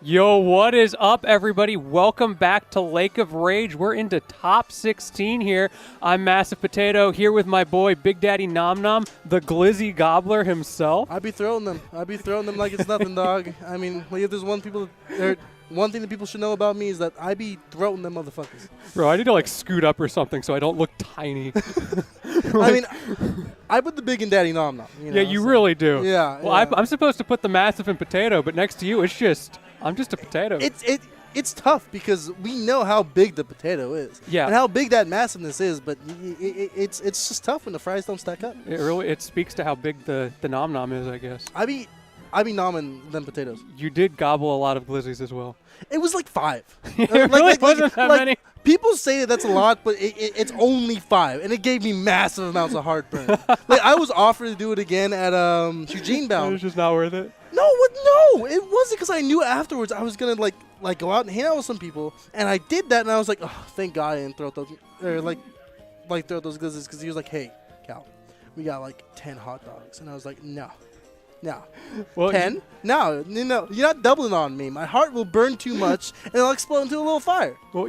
Yo, what is up, everybody? Welcome back to Lake of Rage. We're into top 16 here. I'm Massive Potato here with my boy Big Daddy Nom Nom, the Glizzy Gobbler himself. I be throwing them like it's nothing, dog. I mean, like, if there's one thing that people should know about me is that I be throwing them motherfuckers. Bro, I need to scoot up or something so I don't look tiny. I mean, I put the Big and Daddy Nom Nom. You know, yeah, you really do. Yeah. Well, yeah. I'm supposed to put the Massive in Potato, but next to you, I'm just a potato. It's tough because we know how big the potato is. Yeah. And how big that massiveness is, but it's just tough when the fries don't stack up. It speaks to how big the Nom Nom is, I guess. I be nomming them potatoes. You did gobble a lot of Glizzies as well. It was like 5. It really wasn't that many. People say that that's a lot, but it's only 5, and it gave me massive amounts of heartburn. I was offered to do it again at Eugene It Bound. was just not worth it. No, it wasn't because I knew afterwards I was gonna like go out and hang out with some people, and I did that, and I was like, oh, thank God I didn't throw those throw those Glizzies, because he was like, hey, Cal, we got 10 hot dogs, and I was like, no. Well, 10? No, you're not doubling on me. My heart will burn too much, and it'll explode into a little fire. Well,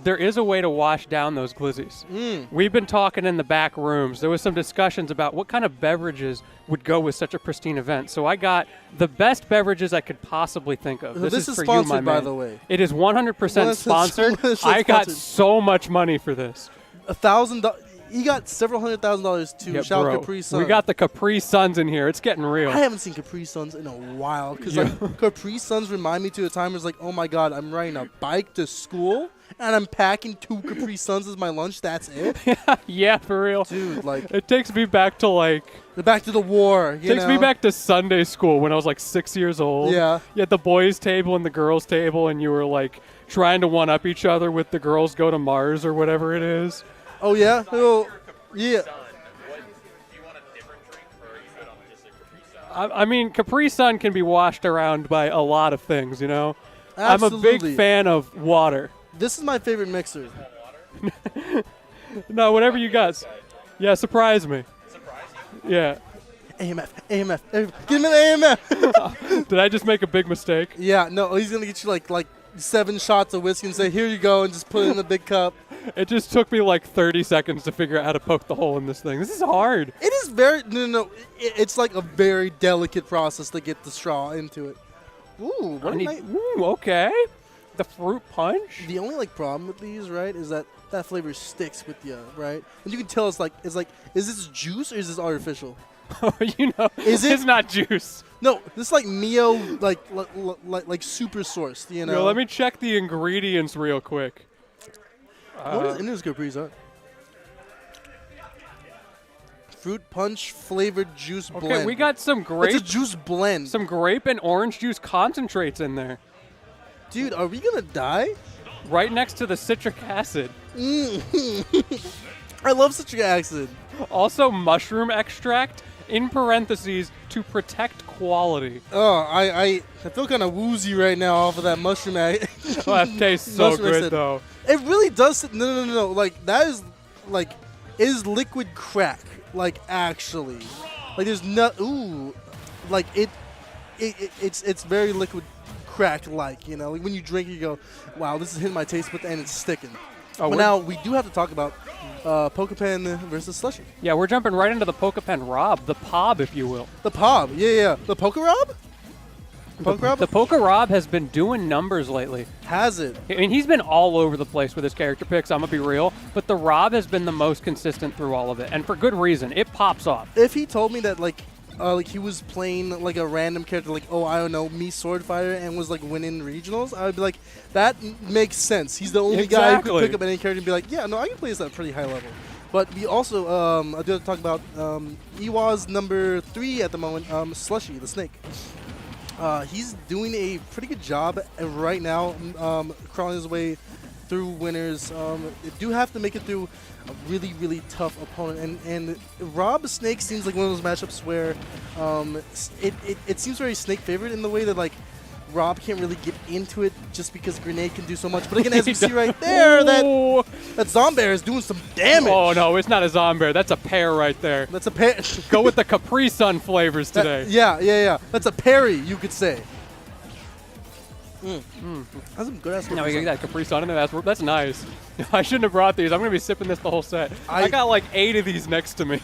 there is a way to wash down those Glizzies. We've been talking in the back rooms. There was some discussions about what kind of beverages would go with such a pristine event. So I got the best beverages I could possibly think of. This is for sponsored, you, my by man. the way. It is 100% sponsored. I got sponsored. so much money for this. $1,000. You got several $100,000 to Yeah, shout bro. Capri Sun. We got the Capri Suns in here. It's getting real. I haven't seen Capri Suns in a while because Capri Suns remind me to a time where it's like, oh my God, I'm riding a bike to school and I'm packing 2 Capri Suns as my lunch. That's it, Yeah, for real. dude. It takes me back to Back to the war. Takes me back to Sunday school when I was 6 years old. Yeah. You had the boys' table and the girls' table, and you were trying to one up each other with the girls go to Mars or whatever it is. Oh yeah. Oh, yeah. I mean, Capri Sun can be washed around by a lot of things, you know? Absolutely. I'm a big fan of water. This is my favorite mixer. No, whatever you got. Yeah, surprise me. Yeah. AMF. Give me an AMF. Did I just make a big mistake? Yeah. No, he's gonna get you like 7 shots of whiskey and say, here you go, and just put it in a big cup. It just took me 30 seconds to figure out how to poke the hole in this thing. This is hard. It is very no. It's like a very delicate process to get the straw into it. Ooh, what Ooh, okay. The fruit punch. The only problem with these, right, is that flavor sticks with you, right? And you can tell is this juice or is this artificial? It's not juice. No, this is Mio, like super sourced, you know. Yo, let me check the ingredients real quick. What is in this Capri Sun? Fruit punch flavored juice blend. Okay, we got some grape. It's a juice blend. Some grape and orange juice concentrates in there. Dude, are we gonna die? Right next to the citric acid. I love citric acid. Also, mushroom extract in parentheses to protect quality. Oh, I feel kind of woozy right now off of that mushroom. Oh, that tastes so Mushroom good acid. though. It really does. No. That is it is liquid crack. Actually, there's no. Ooh, it's very liquid crack. You know, when you drink it, you go, wow, this is hitting my taste buds and it's sticking. But now we do have to talk about Pokepen versus Slushy. Yeah, we're jumping right into the Pokepen Rob, the Pob, if you will. The Pob, yeah. The Pokerob? The Pokerob has been doing numbers lately. Has it? I mean, he's been all over the place with his character picks, I'm going to be real. But the Rob has been the most consistent through all of it. And for good reason. It pops off. If he told me that, he was playing a random character, I don't know, me Swordfighter, and was winning regionals, I would be like, that makes sense. He's the only guy who could pick up any character and be like, yeah, no, I can play this at a pretty high level. But we also, I do have to talk about Ewa's number 3 at the moment, Slushy, the snake. He's doing a pretty good job right now, crawling his way through winners. They do have to make it through a really, really tough opponent. And Rob Snake seems like one of those matchups where it seems very Snake favored in the way that Rob can't really get into it just because Grenade can do so much. But again, as you see right there, that Zombear is doing some damage. Oh, no, it's not a Zombear. That's a pear right there. That's a pear. Go with the Capri Sun flavors today. Yeah. That's a parry, you could say. That's some good ass. Now we get that Capri Sun in there. That's nice. I shouldn't have brought these. I'm gonna be sipping this the whole set. I got like 8 of these next to me.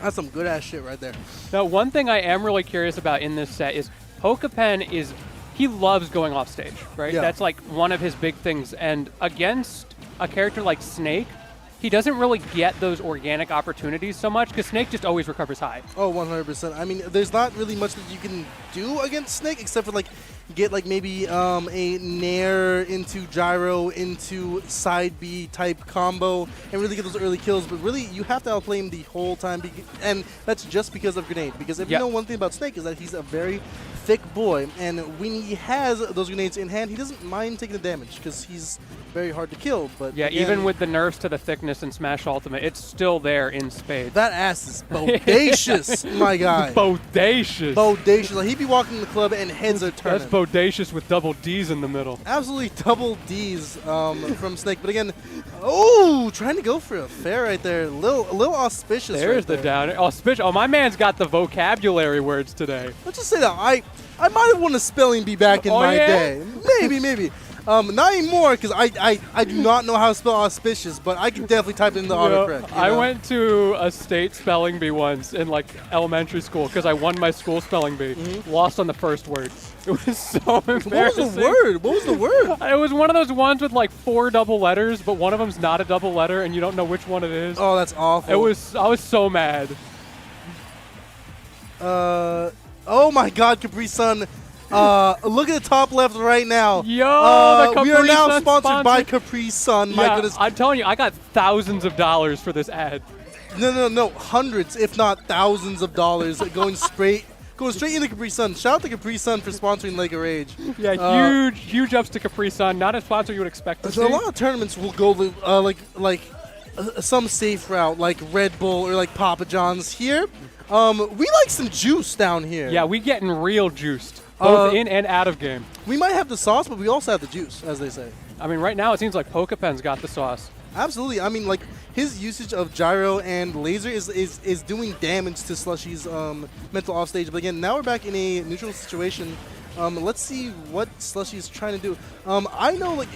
That's some good ass shit right there. Now, one thing I am really curious about in this set is Pokepen he loves going off stage, right? Yeah. That's like one of his big things. And against a character like Snake, he doesn't really get those organic opportunities so much because Snake just always recovers high. Oh, 100%. I mean, there's not really much that you can do against Snake except for like get like maybe a Nair into Gyro into side B type combo and really get those early kills. But really, you have to outplay him the whole time. And that's just because of Grenade. Because if you know one thing about Snake is that he's a very thick boy, and when he has those grenades in hand, he doesn't mind taking the damage because he's very hard to kill. But yeah, again, even with the nerfs to the thickness in Smash Ultimate, it's still there in spades. that ass is bodacious, my guy. Bodacious. Bodacious. Like, he'd be walking in the club and heads are turning. That's bodacious with double D's in the middle. Absolutely double D's from Snake. But again, trying to go for a fair right there. A little auspicious. There's right the there. down. Auspicious. Oh, my man's got the vocabulary words today. Let's just say that I might have won a spelling bee back in my day. Maybe. Not anymore because I do not know how to spell auspicious, but I can definitely type it in the autocorrect. I went to a state spelling bee once in like elementary school because I won my school spelling bee. Lost on the first word. It was so embarrassing. What was the word? What was the word? It was one of those ones with like 4 double letters, but one of them's not a double letter, and you don't know which one it is. Oh, that's awful. I was so mad. Oh my God, Capri Sun. Look at the top left right now. Yo, the Capri we are now Sun sponsored by Capri Sun. My goodness. I'm telling you, I got thousands of dollars for this ad. No. Hundreds, if not thousands of dollars going straight into Capri Sun. Shout out to Capri Sun for sponsoring Lake of Rage. Yeah, huge ups to Capri Sun. Not a sponsor you would expect to see. A lot of tournaments will go some safe route, like Red Bull or like Papa John's. Here, we like some juice down here. Yeah, we getting real juiced, both in and out of game. We might have the sauce, but we also have the juice, as they say. I mean, right now it seems like Pokepen's got the sauce. Absolutely. I mean, like, his usage of gyro and laser is doing damage to Slushy's mental offstage. But again, now we're back in a neutral situation. Let's see what Slushy is trying to do. I know, like,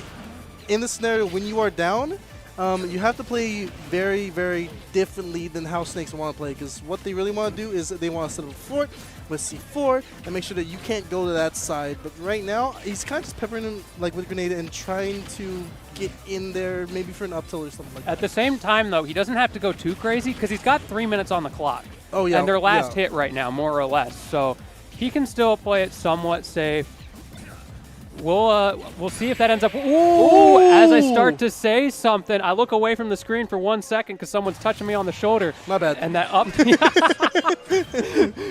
in this scenario, when you are down, you have to play very, very differently than how Snakes want to play. Because what they really want to do is they want to set up a fort with C4 and make sure that you can't go to that side. But right now, he's kind of just peppering him like with Grenade and trying to get in there maybe for an up tilt or something like that. At the same time, though, he doesn't have to go too crazy because he's got 3 minutes on the clock. Oh, yeah. And their last hit right now, more or less. So he can still play it somewhat safe. We'll see if that ends up. Ooh! As I start to say something, I look away from the screen for 1 second because someone's touching me on the shoulder. My bad. And that up.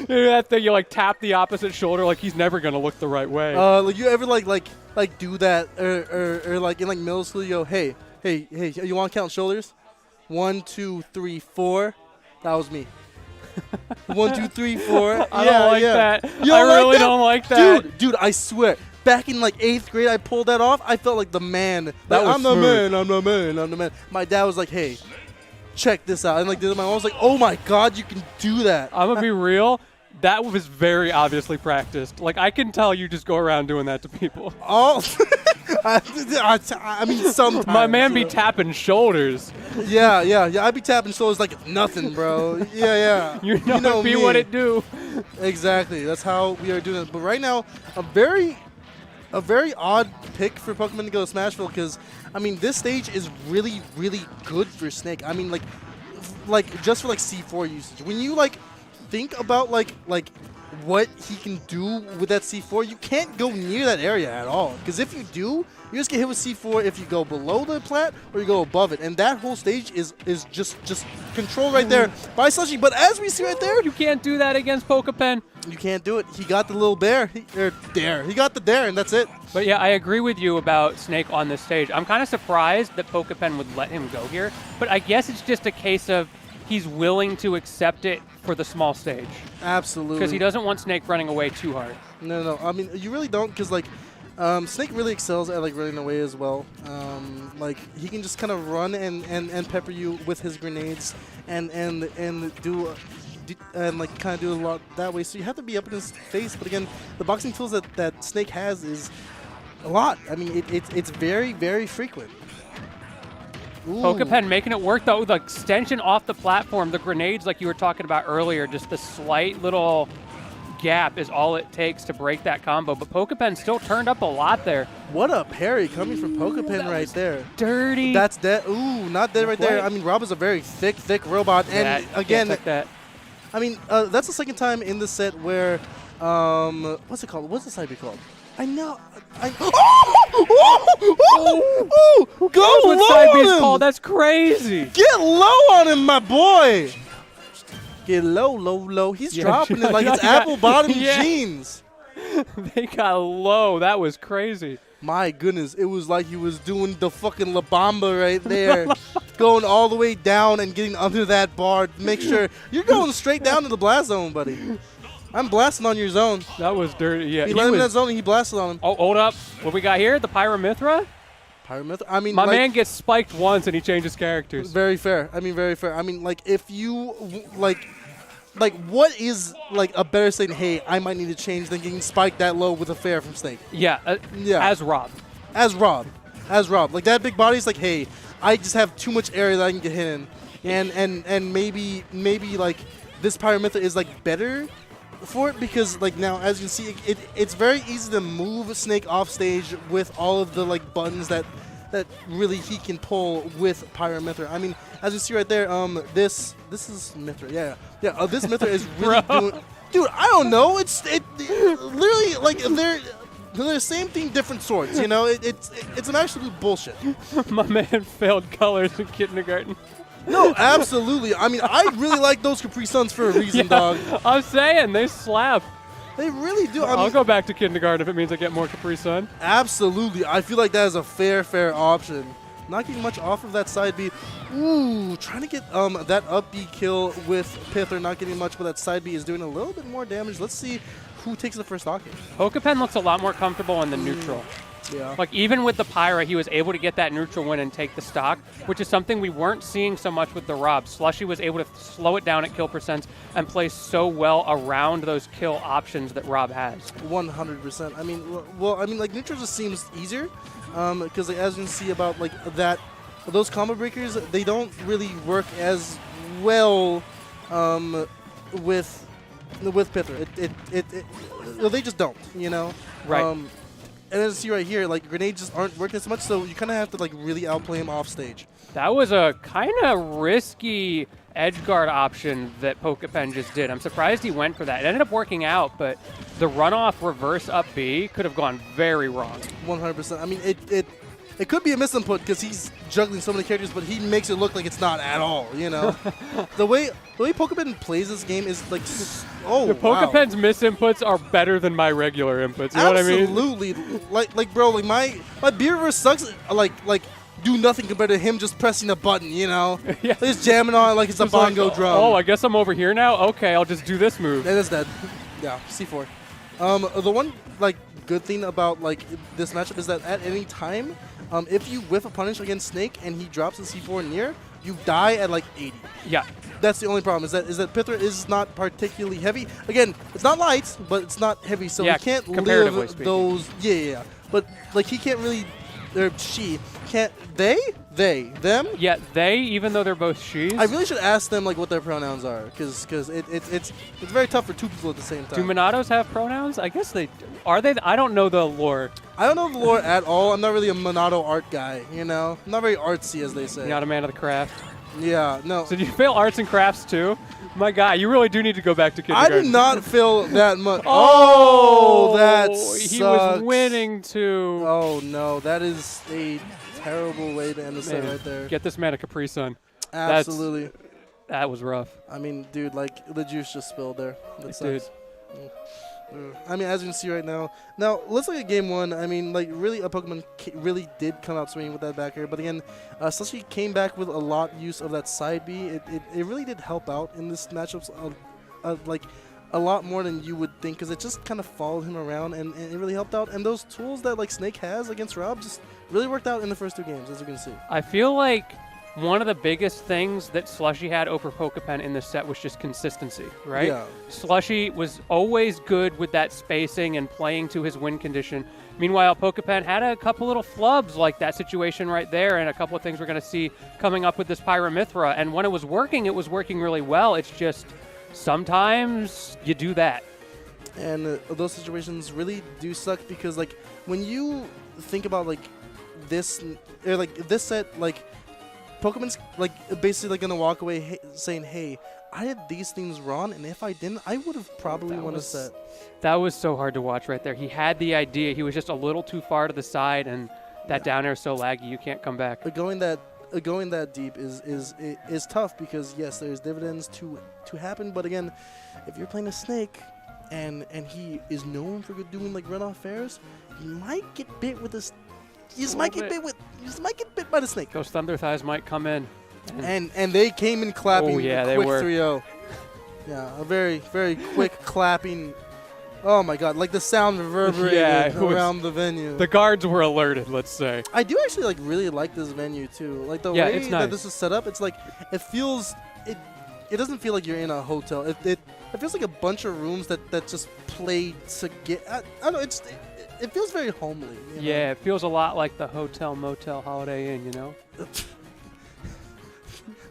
That thing, you like tap the opposite shoulder like he's never gonna look the right way. Like you ever like do that or like in like middle school you go, hey, you want to count shoulders? 1, 2, 3, 4. That was me. 1, 2, 3, 4. I don't like that. You I really don't like that. Dude, I swear. Back in like 8th grade, I pulled that off. I felt like the man. Like, I'm the man. My dad was like, hey, check this out. And like did my mom was like, oh my God, you can do that. I'm gonna be real. That was very obviously practiced. Like I can tell you just go around doing that to people. Oh, I mean sometimes. My man be tapping shoulders. Yeah. I be tapping shoulders like nothing, bro. Yeah. You know be me. what it do. Exactly. That's how we are doing it. But right now, a very odd pick for Pokemon to go to Smashville because, I mean, this stage is really, really good for Snake. I mean, like just for like C4 usage. When you like think about like what he can do with that C4, you can't go near that area at all. Because if you do, you just get hit with C4 if you go below the plat or you go above it. And that whole stage is just controlled right there by Slushy. But as we see right there, You can't do that against Pokepen. you can't do it. He got the little bear. He got the dare, and that's it. But yeah, I agree with you about Snake on this stage. I'm kind of surprised that Pokepen would let him go here. But I guess it's just a case of he's willing to accept it for the small stage. Absolutely. Because he doesn't want Snake running away too hard. No. I mean, you really don't, because like Snake really excels at like running away as well. Like he can just kind of run and pepper you with his grenades and do like kind of do a lot that way. So you have to be up in his face. But again, the boxing tools that Snake has is a lot. I mean, it's very, very frequent. Pokepen making it work, though. The extension off the platform, the grenades like you were talking about earlier, just the slight little gap is all it takes to break that combo. But Pokepen still turned up a lot there. What a parry coming from Pokepen right there. Dirty. That's dead. Ooh, not dead right there. I mean, Rob is a very thick robot. And again, that. I mean, that's the second time in the set where, what's it called? What's the side B called? I know. Go low on him! Called. That's crazy. Get low on him, my boy. Get low. He's dropping it like it's apple bottom jeans. They got low. That was crazy. My goodness, it was like he was doing the fucking La Bamba right there. Going all the way down and getting under that bar. Make sure you're going straight down to the blast zone, buddy. I'm blasting on your zone. That was dirty. Yeah, he landed in that zone and he blasted on him. Oh, hold up. What we got here? The Pyramithra? Pyramithra? I mean, my man gets spiked once and he changes characters. Very fair. I mean, very fair. I mean, like, if you, like, what is, like, a better saying, hey, I might need to change than getting spiked that low with a fair from Snake? Yeah. As Rob. As Rob. Like, that big body's like, hey, I just have too much area that I can get hit in. And maybe, like, this Pyramithra is, like, better for it because, like, now as you see, it's very easy to move Snake off stage with all of the, like, buttons that really he can pull with Pyramithra. I mean, as you see right there, this is Mithra. Yeah. This Mithra is really doing. Dude, I don't know. It literally like they're the same thing, different swords. You know, it's an absolute bullshit. My man failed colors in kindergarten. No, absolutely. I mean, I really like those Capri Suns for a reason, dog. I'm saying they slap. They really do. I'll go back to kindergarten if it means I get more Capri Sun. Absolutely. I feel like that is a fair option. Not getting much off of that side B. Ooh, trying to get that up B kill with Pither. Not getting much, but that side B is doing a little bit more damage. Let's see who takes the first stock hit. Pokepen looks a lot more comfortable in the neutral. Yeah. Like, even with the Pyra, he was able to get that neutral win and take the stock, which is something we weren't seeing so much with the Rob. Slushy was able to slow it down at kill percents and play so well around those kill options that Rob has. 100%. I mean, like, neutral just seems easier because, like, as you can see about, like, those combo breakers, they don't really work as well with Pither. They just don't, you know? Right. And as you see right here, like, grenades just aren't working as much, so you kind of have to, like, really outplay him off stage. That was a kind of risky edge guard option that Pokepen just did. I'm surprised he went for that. It ended up working out, but the runoff reverse up B could have gone very wrong. 100%. I mean, it could be a misinput because he's juggling so many characters, but he makes it look like it's not at all, you know? the way Pokepen plays this game is like, the Pokepen's misinputs are better than my regular inputs. You know what I mean? Absolutely. like bro, like my beer reverse sucks. Like do nothing compared to him just pressing a button, you know? Yeah. He's jamming on it like it's a bongo like, drum. Oh, I guess I'm over here now? Okay, I'll just do this move. And it's dead. Yeah, C4. The one, like, good thing about, like, this matchup is that at any time, if you whiff a punish against Snake and he drops a C4 near, you die at, like, 80. Yeah. That's the only problem, is that Pither is not particularly heavy. Again, it's not light, but it's not heavy, so he can't live those. Yeah. But, like, he can't really, or she can't, them? Yeah, they, even though they're both she's. I really should ask them, like, what their pronouns are, because it's very tough for two people at the same time. Do Monados have pronouns? I guess they are. They? I don't know the lore. I don't know the lore at all. I'm not really a Monado art guy, you know? I'm not very artsy, as they say. You're not a man of the craft. Yeah, no. So did you fail arts and crafts too? My guy, you really do need to go back to kindergarten. I did not fail that much. Oh, that sucks. He was winning too. Oh, no. That is a terrible way to end the set right there. Get this man a Capri Sun. Absolutely. That was rough. I mean, dude, like, the juice just spilled there. That sucks. I mean, as you can see right now. Now, let's look at game one. I mean, like, really, a Pokemon really did come out swinging with that back air. But again, Slushy came back with a lot use of that side B. It really did help out in this matchup, like, a lot more than you would think, because it just kind of followed him around, and it really helped out. And those tools that, like, Snake has against Rob just really worked out in the first two games, as you can see. I feel like one of the biggest things that Slushy had over Pokepen in this set was just consistency, right? Yeah. Slushy was always good with that spacing and playing to his win condition. Meanwhile, Pokepen had a couple little flubs like that situation right there, and a couple of things we're going to see coming up with this Pyramithra. And when it was working really well. It's just sometimes you do that. And those situations really do suck because, like, when you think about, like, this set, like, Pokemon's, like, basically, like, going to walk away saying, hey, I did these things wrong, and if I didn't, I would have probably won a set. That was so hard to watch right there. He had the idea. He was just a little too far to the side, and that down air is so laggy, you can't come back. But going that deep is tough because, yes, there's dividends to happen, but again, if you're playing a Snake and he is known for doing, like, runoff fairs, he might get bit with this. He just might get bit by the Snake. Those Thunder Thighs might come in. And they came in clapping. Oh, yeah, a quick 3-0. Yeah, a very, very quick clapping. Oh, my God. Like, the sound reverberated around the venue. The guards were alerted, let's say. I do actually, like, really like this venue, too. Like, the way that this is set up, it's like, it feels, it doesn't feel like you're in a hotel. It feels like a bunch of rooms that just play together. I don't know, it feels very homely. You know? It feels a lot like the Hotel Motel Holiday Inn, you know?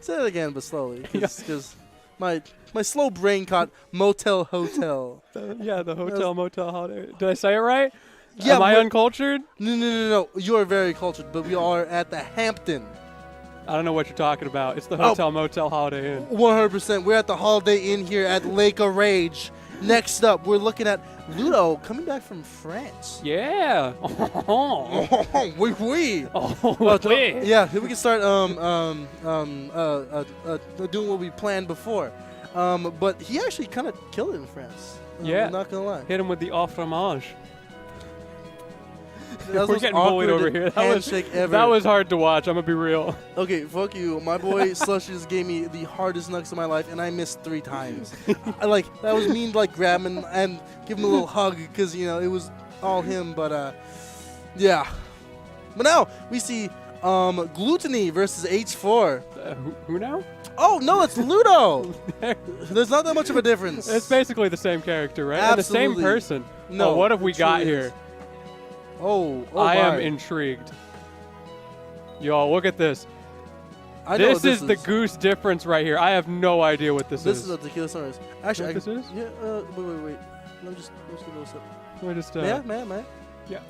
Say it again, but slowly, because my slow brain caught Motel Hotel. The Hotel Motel Holiday Inn. Did I say it right? Yeah. Am I uncultured? No. You are very cultured, but we are at the Hampton. I don't know what you're talking about. It's the Hotel Motel Holiday Inn. 100%. We're at the Holiday Inn here at Lake of Rage. Next up, we're looking at Ludo coming back from France. Yeah. Oui, oui. Yeah, we can start doing what we planned before. But he actually kind of killed it in France. I'm not going to lie. Hit him with the au fromage. We're getting bullied over here. That was hard to watch. I'm going to be real. Okay, fuck you. My boy Slush just gave me the hardest knucks of my life, and I missed 3 times. That was mean, like, grab him and give him a little hug because, you know, it was all him. But, yeah. But now we see Gluttony versus H4. Who now? Oh, no, it's Ludo. There's not that much of a difference. It's basically the same character, right? Absolutely. And the same person. No. What have we got here? I am intrigued. Y'all, look at this. This is the goose difference right here. I have no idea what this is. This is a Tequila Sunrise. Actually, this is? Yeah, wait. Let me just do a little sip. Let me just, man. Yeah.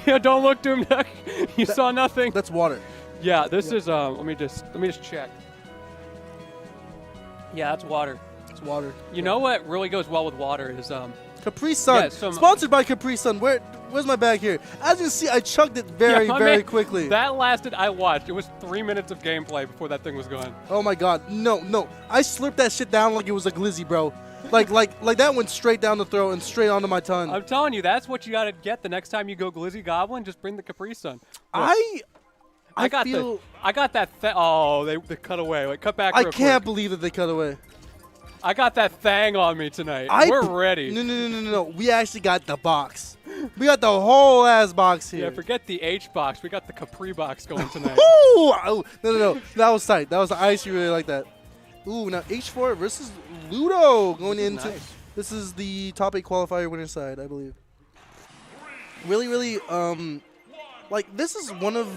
Yeah, don't look to him. You saw nothing. That's water. Yeah, this is, let me just check. Yeah, that's water. It's water. You know what really goes well with water is, Capri Sun. Sponsored by Capri Sun. Where's my bag here? As you can see, I chugged it very quickly. That lasted, I watched. It was 3 minutes of gameplay before that thing was gone. Oh my God. No. I slurped that shit down like it was a glizzy, bro. Like that went straight down the throat and straight onto my tongue. I'm telling you, that's what you got to get the next time you go Glizzy Goblin. Just bring the Capri Sun. Look, I got that. They cut away. Like, cut back. I can't believe that they cut away. I got that thang on me tonight. We're ready. No. We actually got the box. We got the whole ass box here. Yeah, forget the H box. We got the Capri box going tonight. Oh, no. That was tight. I actually really like that. Ooh, now H4 versus Ludo going into. Nice. This is the top 8 qualifier winner side, I believe. Really, like, this is one of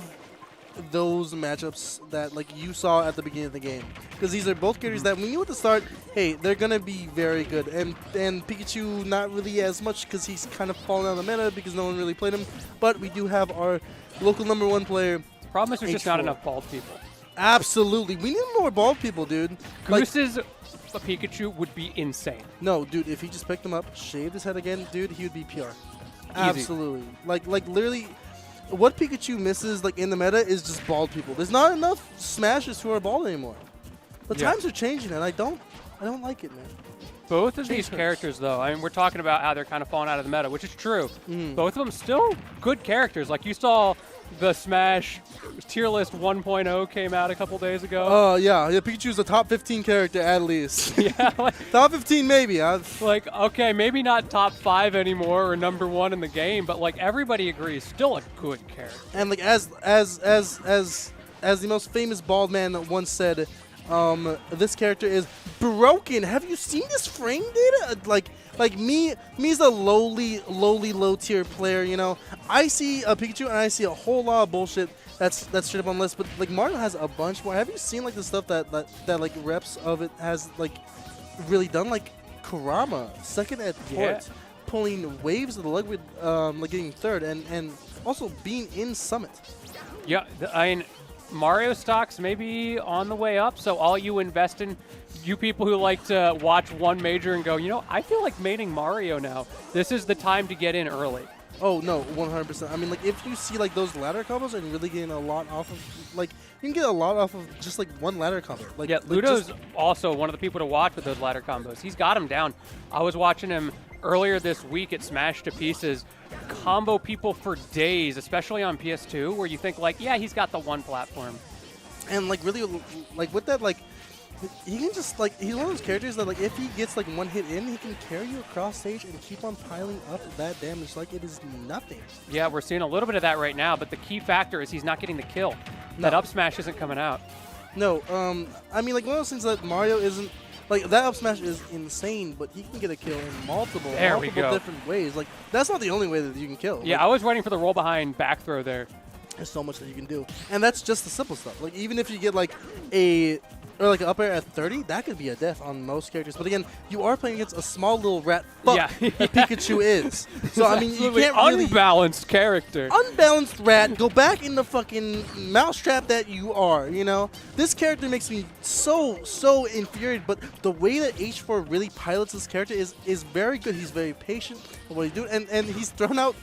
those matchups that, like, you saw at the beginning of the game, because these are both characters that we knew at the start, hey, they're gonna be very good, and Pikachu not really as much because he's kind of fallen out of the meta because no one really played him, but we do have our local #1 player. Problem is there's just not enough bald people. Absolutely, we need more bald people, dude. Goose's Pikachu would be insane. No, dude, if he just picked him up, shaved his head again, dude, he would be PR. Absolutely. Like literally. What Pikachu misses, like, in the meta is just bald people. There's not enough Smashers who are bald anymore. The times are changing, and I don't like it, man. Both of these characters, though, I mean, we're talking about how they're kind of falling out of the meta, which is true. Both of them still good characters. Like, you saw the Smash tier list 1.0 came out a couple days ago. Oh, yeah. Pikachu's a top 15 character at least. Yeah. Top 15 maybe. Like, okay, maybe not top 5 anymore or number 1 in the game, but like everybody agrees, still a good character. And like as the most famous bald man once said, this character is broken. Have you seen this frame data? Like me's a lowly low tier player, you know. I see a Pikachu and I see a whole lot of bullshit that's straight up on the list, but like Mario has a bunch more. Have you seen like the stuff that like reps of it has like really done? Like Kurama, second at port, pulling waves of the leg with like getting third and also being in Summit. Yeah, I mean, Mario stocks may be on the way up, so all you you people who like to watch one major and go, you know, I feel like maining Mario now. This is the time to get in early. Oh, no, 100%. I mean, like, if you see, like, those ladder combos and really getting a lot off of, like, you can get a lot off of just, like, one ladder combo. Like, yeah, Ludo's also one of the people to watch with those ladder combos. He's got him down. I was watching him earlier this week at Smash to Pieces combo people for days, especially on PS2, where you think, like, yeah, he's got the one platform. And, like, really, like, with that, like, he can just, like, he's one of those characters that, like, if he gets, like, one hit in, he can carry you across stage and keep on piling up that damage like it is nothing. Yeah, we're seeing a little bit of that right now, but the key factor is he's not getting the kill. That up smash isn't coming out. No, I mean, like, one of those things that Mario isn't, like, that up smash is insane, but he can get a kill in multiple different ways. Like, that's not the only way that you can kill. Yeah, like, I was waiting for the roll behind back throw there. There's so much that you can do. And that's just the simple stuff. Like, even if you get, like, an up air at 30, that could be a death on most characters. But again, you are playing against a small little rat fuck that Pikachu is. So, I mean, you can't really... Unbalanced character. Unbalanced rat. Go back in the fucking mousetrap that you are, you know? This character makes me so infuriated, but the way that H4 really pilots this character is very good. He's very patient in what he's doing, and he's thrown out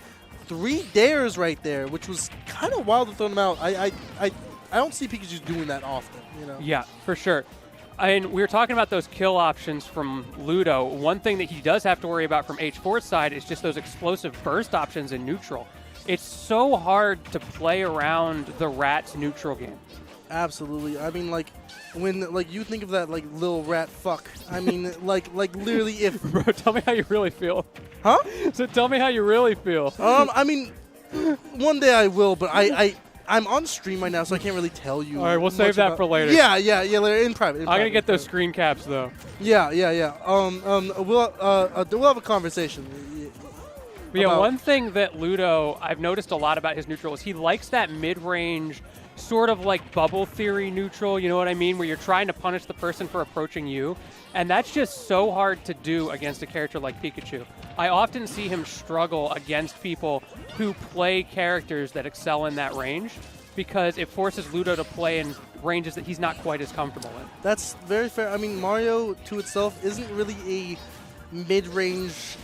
3 dares right there, which was kind of wild to throw them out. I don't see Pikachu doing that often, you know? Yeah, for sure. And we were talking about those kill options from Ludo. One thing that he does have to worry about from H4's side is just those explosive burst options in neutral. It's so hard to play around the rat's neutral game. Absolutely. I mean, like, when, like, you think of that, like, little rat fuck, I mean, like literally if... Bro, tell me how you really feel. Huh? So tell me how you really feel. I mean, one day I will, but I'm on stream right now, so I can't really tell you. All right, we'll save that for later. Yeah, later in private. I'm gonna get those screen caps though. Yeah. We'll have a conversation. But yeah, one thing that Ludo I've noticed a lot about his neutral is he likes that mid-range, sort of like bubble theory neutral. You know what I mean? Where you're trying to punish the person for approaching you, and that's just so hard to do against a character like Pikachu. I often see him struggle against people who play characters that excel in that range because it forces Ludo to play in ranges that he's not quite as comfortable in. That's very fair. I mean, Mario to itself isn't really a mid-range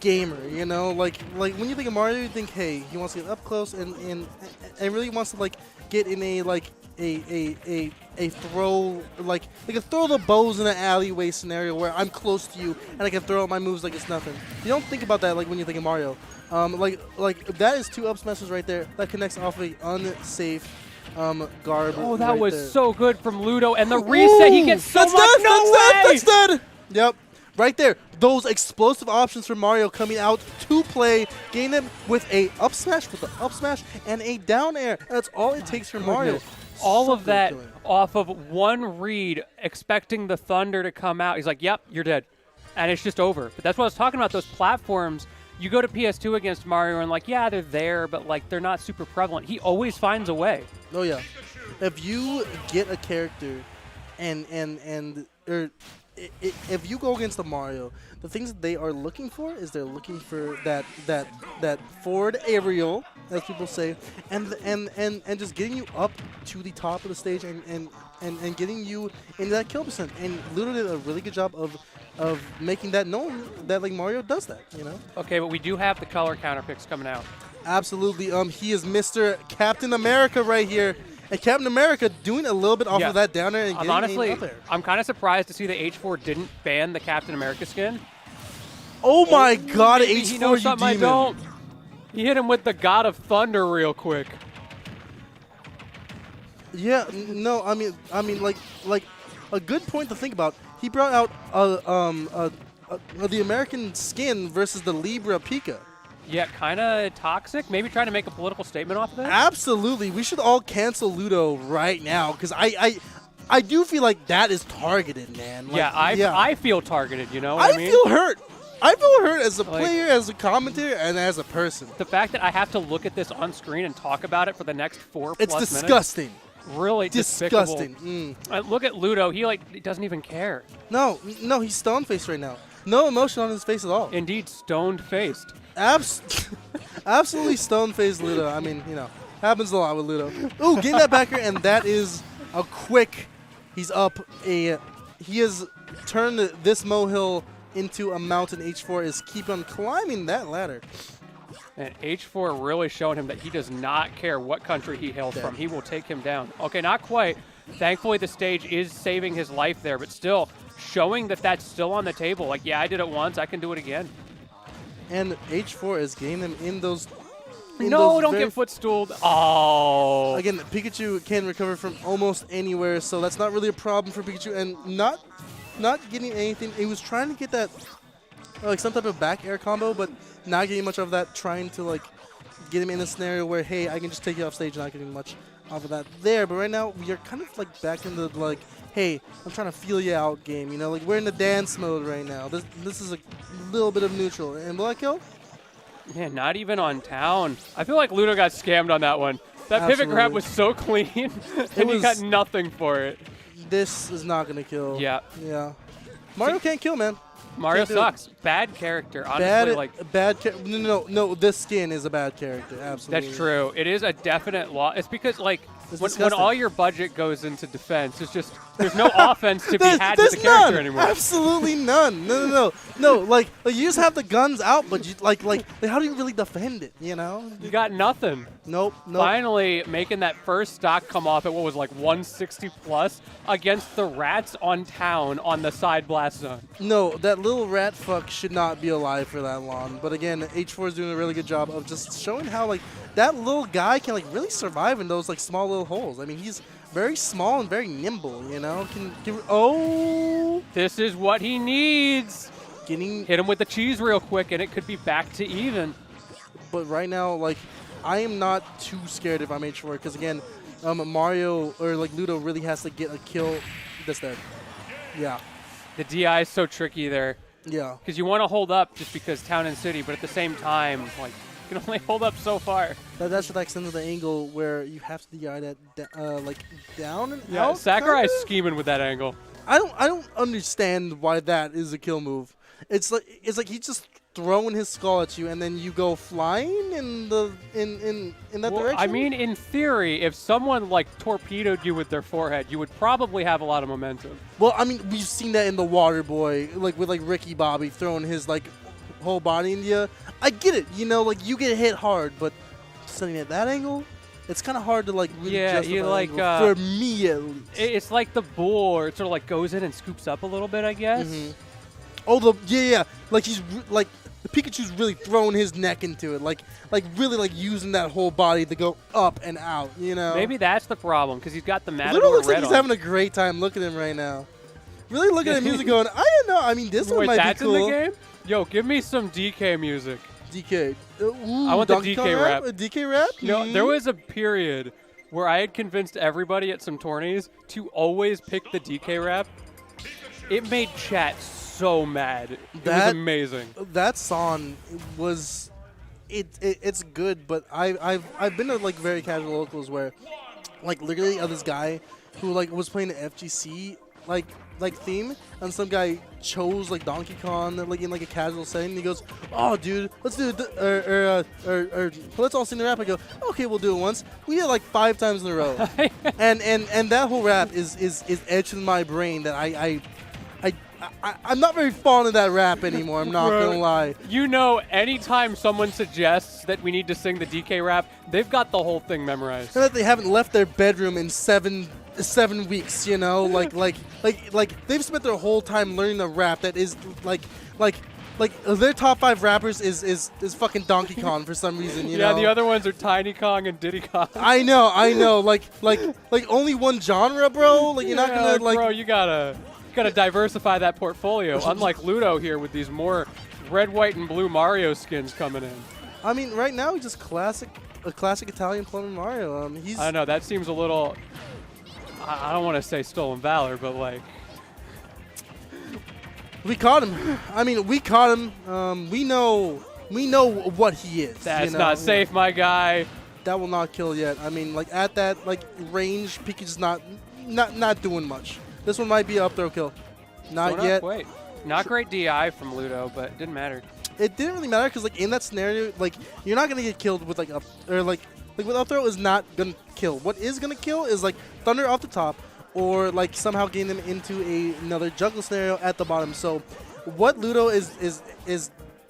gamer, you know? Like when you think of Mario, you think, hey, he wants to get up close and really wants to, like, get in a, like, a throw, like a throw the bows in an alleyway scenario where I'm close to you and I can throw out my moves like it's nothing. You don't think about that like when you think of Mario. Like that is 2 up smashes right there. That connects off a unsafe garb. Oh, that right was there. So good from Ludo, and the reset, he gets so that's much. Dead, no that's way! That's dead. Yep. Right there, those explosive options for Mario coming out to play, getting them with a up smash, and a down air. That's all it takes for Mario. All of that off of one read, expecting the thunder to come out. He's like, yep, you're dead. And it's just over. But that's what I was talking about, those platforms. You go to PS2 against Mario and like, yeah, they're there, but like they're not super prevalent. He always finds a way. Oh, yeah. If you get a character if you go against the Mario, the things that they are looking for is they're looking for that forward aerial, as people say, and just getting you up to the top of the stage and getting you into that kill percent. And Ludo did a really good job of making that known that like Mario does that, you know. Okay, but we do have the color counter picks coming out. Absolutely. He is Mr. Captain America right here. And Captain America doing a little bit off of that down air and getting up there. I'm kind of surprised to see that H4 didn't ban the Captain America skin. Oh my God, H4, he knows you something demon. I don't. He hit him with the God of Thunder real quick. Yeah, no, I mean, like a good point to think about. He brought out the American skin versus the Libra Pika. Yeah, kind of toxic. Maybe trying to make a political statement off of that. Absolutely, we should all cancel Ludo right now because I do feel like that is targeted, man. Like, I feel targeted. You know what I mean? I feel hurt. I feel hurt as a player, as a commentator, and as a person. The fact that I have to look at this on screen and talk about it for the next 4+ minutes. It's disgusting. Really disgusting. Despicable. Look at Ludo. He doesn't even care. No, he's stone-faced right now. No emotion on his face at all. Indeed, stoned-faced. Absolutely stone-faced Ludo. I mean, happens a lot with Ludo. Ooh, getting that backer, and that is a quick. He's up a. He has turned this molehill into a mountain. H4 is keep on climbing that ladder. And H4 really showing him that he does not care what country he hails from. He will take him down. Okay, not quite. Thankfully, the stage is saving his life there, but still showing that that's still on the table. Like, yeah, I did it once. I can do it again. And H4 is getting them in those. No, don't get footstooled. Oh. Again, Pikachu can recover from almost anywhere, so that's not really a problem for Pikachu. And not getting anything. He was trying to get that, like some type of back air combo, but not getting much of that. Trying to like get him in a scenario where, hey, I can just take you off stage, not getting much off of that there. But right now we are kind of like back in the like, hey, I'm trying to feel you out game. Like we're in the dance mode right now. This is a little bit of neutral. And will I kill? Man, not even on town. I feel like Ludo got scammed on that one. That Absolutely. pivot grab was so clean, and he got nothing for it. This is not going to kill. Yeah. Yeah. Mario can't kill, man. Mario sucks. Bad character, honestly. No. This skin is a bad character. Absolutely. That's true. It is a definite loss. It's because, like, when all your budget goes into defense, it's just there's no offense to be had with the character anymore. Absolutely none. No. Like you just have the guns out, but you like how do you really defend it? You got nothing. Nope. Finally, making that first stock come off at what was like 160 plus against the rats on town on the side blast zone. No, that little rat fuck should not be alive for that long. But again, H4 is doing a really good job of just showing how like that little guy can like really survive in those like small little holes. I mean, he's very small and very nimble. This is what he needs. Hit him with the cheese real quick, and it could be back to even. But right now, like, I am not too scared if I'm H4 because again, Mario or like Ludo really has to get a kill. That's dead. Yeah. The DI is so tricky there. Yeah. Because you want to hold up just because town and city, but at the same time, like, you can only hold up so far. That's the extent of the angle where you have to DI that like down and out. Yeah, Sakurai's scheming with that angle. I don't understand why that is a kill move. It's like he's just throwing his skull at you and then you go flying in that direction. I mean, in theory, if someone like torpedoed you with their forehead, you would probably have a lot of momentum. Well, I mean, we've seen that in the Water Boy, like with like Ricky Bobby throwing his like whole body into you. I get it, like you get hit hard, but sitting at that angle, it's kind of hard to like really justify for me at least. It's like the bull, or it sort of like goes in and scoops up a little bit, I guess. Mm-hmm. Oh, like he's like the Pikachu's really throwing his neck into it, like really like using that whole body to go up and out. Maybe that's the problem because he's got the Matador Ludo looks red like he's on. having a great time. Look at him right now. Really looking at music going, I don't know. I mean, this one might be cool. That's in the game? Yo, give me some DK music. DK. I want the DK rap. A DK rap? There was a period where I had convinced everybody at some tourneys to always pick the DK rap. It made chat so mad. It was amazing. That song was, it's good, but I've been to like very casual locals where, like literally this guy who like was playing the FGC like theme, and some guy chose like Donkey Kong like in like a casual setting. And he goes, "Oh, dude, let's do it, or let's all sing the rap." I go, "Okay, we'll do it once." We did it like 5 times in a row, and that whole rap is etched in my brain that I'm not very fond of that rap anymore. I'm not gonna lie. Anytime someone suggests that we need to sing the DK rap, they've got the whole thing memorized. So that they haven't left their bedroom in 7 weeks, like they've spent their whole time learning a rap that is like like their top 5 rappers is fucking Donkey Kong for some reason. You know? The other ones are Tiny Kong and Diddy Kong. I know. Like only one genre, bro. Like you're not gonna like. Bro, you gotta diversify that portfolio. Unlike Ludo here with these more red, white, and blue Mario skins coming in. I mean, right now he's just a classic Italian clone of Mario. He's. I don't know. That seems a little. I don't want to say stolen valor, but like. We caught him. I mean, we caught him. We know what he is. That's not safe, my guy. That will not kill yet. I mean, like at that like range, Pikachu's not doing much. This one might be an up throw kill. Not yet. Wait. Not great DI from Ludo, but it didn't matter. It didn't really matter because like in that scenario, like you're not gonna get killed with like like with up throw is not gonna kill. What is gonna kill is like thunder off the top, or like somehow getting them into another juggle scenario at the bottom. So what Ludo is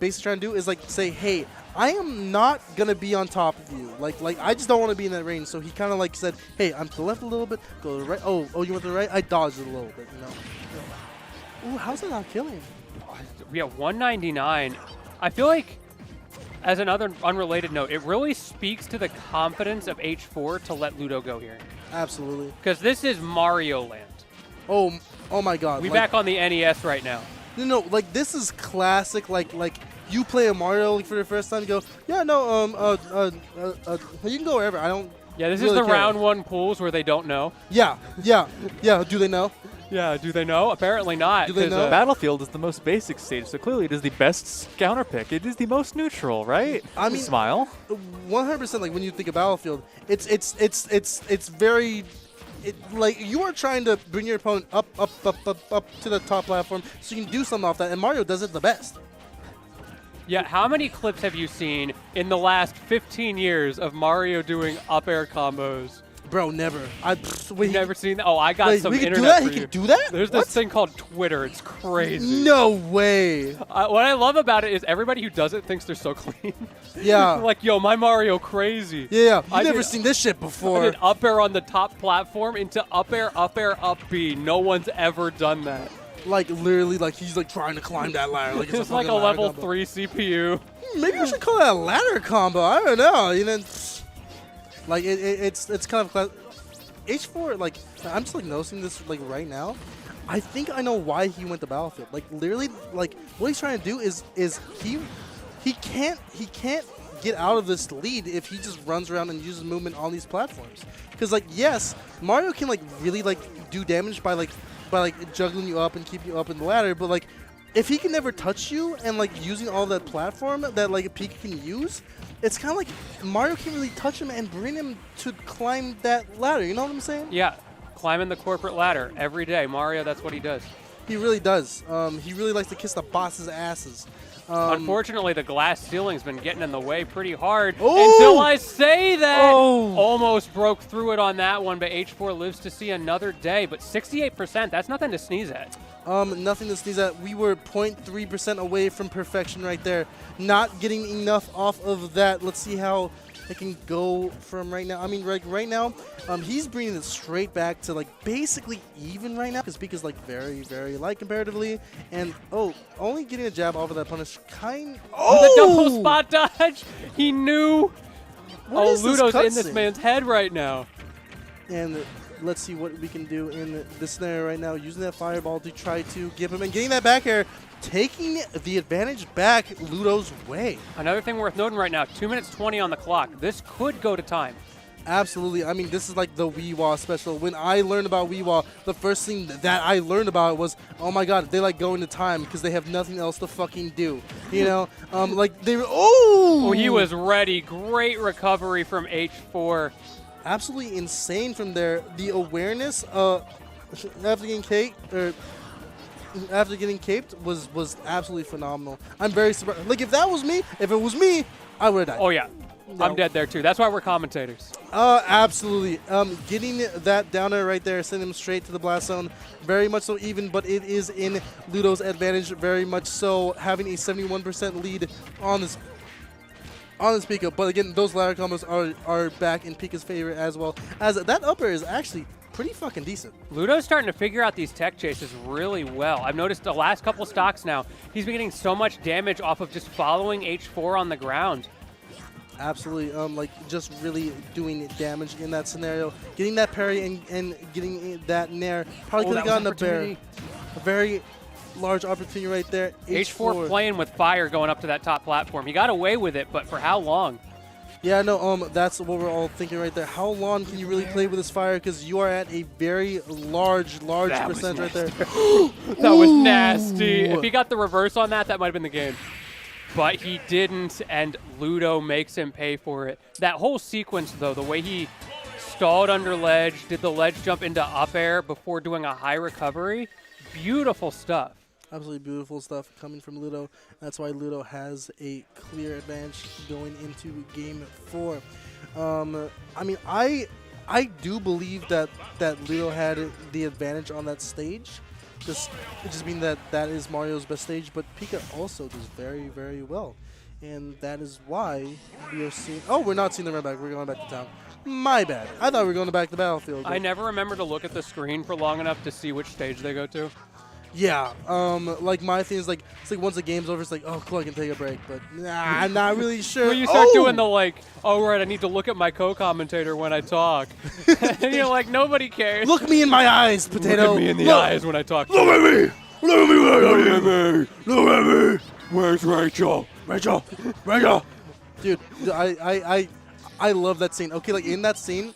basically trying to do is like say, hey, I am not gonna be on top of you. Like I just don't want to be in that range. So he kind of like said, hey, I'm to the left a little bit, go to the right. Oh, you went to the right. I dodged it a little bit. You know. Ooh, how's that not killing? Yeah, 199. I feel like, as another unrelated note, it really speaks to the confidence of H4 to let Ludo go here. Absolutely. Because this is Mario Land. Oh my God. We back on the NES right now. No, like this is classic. Like you play a Mario for the first time, you go, yeah, no, you can go wherever. I don't. Yeah, this really is the care. round 1 pools where they don't know. Yeah. Do they know? Yeah, do they know? Apparently not. Do they know? Battlefield is the most basic stage, so clearly it is the best counter pick. It is the most neutral, right? I mean, smile. 100%. Like when you think of Battlefield, it's very. Like you are trying to bring your opponent up to the top platform so you can do something off that, and Mario does it the best. Yeah, how many clips have you seen in the last 15 years of Mario doing up air combos? Bro, never. We've never seen that? Oh, I got some internet do that? for He you. can do that? There's this thing called Twitter. It's crazy. No way. What I love about it is everybody who does it thinks they're so clean. Yeah. Like, yo, my Mario crazy. Yeah. You've never seen this shit before. I did up air on the top platform into up air, up B. No one's ever done that. Like, literally, like, he's, like, trying to climb that ladder. Like, it's like a level 3 CPU. Maybe I should call that a ladder combo. I don't know. You know, like, it's kind of class. H4, like, I'm just, like, noticing this, like, right now. I think I know why he went to Battlefield. Like, literally, like, what he's trying to do is he can't get out of this lead if he just runs around and uses movement on these platforms. Because, like, yes, Mario can, like, really, like, do damage by juggling you up and keep you up in the ladder, but, like, if he can never touch you and, like, using all that platform that, like, a Pika can use, it's kind of like Mario can't really touch him and bring him to climb that ladder. You know what I'm saying? Yeah, climbing the corporate ladder every day. Mario, that's what he does. He really does. He really likes to kiss the boss's asses. Unfortunately, the glass ceiling's been getting in the way pretty hard. Oh! Until I say that. Oh! Almost broke through it on that one, but H4 lives to see another day. But 68%, that's nothing to sneeze at. Nothing to sneeze at. We were 0.3% away from perfection right there. Not getting enough off of that. Let's see how it can go from right now. I mean, right now, he's bringing it straight back to, like, basically even right now because Pika's, like, very, very light comparatively. And, only getting a jab off of that punish kind. The double spot dodge. He knew. What is Ludo's this in this man's head right now. And let's see what we can do in this scenario right now. Using that fireball to try to give him and getting that back air, taking the advantage back Ludo's way. Another thing worth noting right now, 2 minutes 20 on the clock. This could go to time. Absolutely. I mean, this is like the Weewa special. When I learned about Weewa, the first thing that I learned about was, oh my god, they like go into time because they have nothing else to fucking do. You know? Like they were, oh, he was ready. Great recovery from H4. Absolutely insane from there. The awareness after getting caped was absolutely phenomenal. I'm very surprised. Like if that was me, if it was me, I would have died. Oh yeah. No. I'm dead there too. That's why we're commentators. Absolutely. Getting that down there right there, sending him straight to the blast zone. Very much so even, but it is in Ludo's advantage. Very much so, having a 71% lead on this Pika. But again, those ladder combos are back in Pika's favor as well. As that upper is actually pretty fucking decent. Ludo's starting to figure out these tech chases really well. I've noticed the last couple stocks now, he's been getting so much damage off of just following H4 on the ground. Absolutely, like just really doing damage in that scenario. Getting that parry and getting that nair. Probably could have gotten a very large opportunity right there. H4 playing with fire going up to that top platform. He got away with it, but for how long? Yeah, no, that's what we're all thinking right there. How long can you really play with this fire? Because you are at a very large percentage right there. That was nasty. If he got the reverse on that, that might have been the game. But he didn't, and Ludo makes him pay for it. That whole sequence, though, the way he stalled under ledge, did the ledge jump into up air before doing a high recovery, beautiful stuff. Absolutely beautiful stuff coming from Ludo. That's why Ludo has a clear advantage going into Game 4. I mean, I do believe that Ludo had the advantage on that stage. It just means that is Mario's best stage, but Pika also does very, very well. And that is why we are seeing... Oh, we're not seeing the run back. We're going back to town. My bad. I thought we were going back to the battlefield. I never remember to look at the screen for long enough to see which stage they go to. Yeah, like my thing is like, it's like once the game's over, it's like, oh, cool, I can take a break, but nah, I'm not really sure. When you start doing the like, oh, right, I need to look at my co-commentator when I talk. And you're like, nobody cares. Look me in my eyes, Potato. Look at me in the eyes when I talk. Look at me. Look at me. Look at me. Look at me. Where's Rachel? Rachel. Dude, I love that scene. Okay, like in that scene,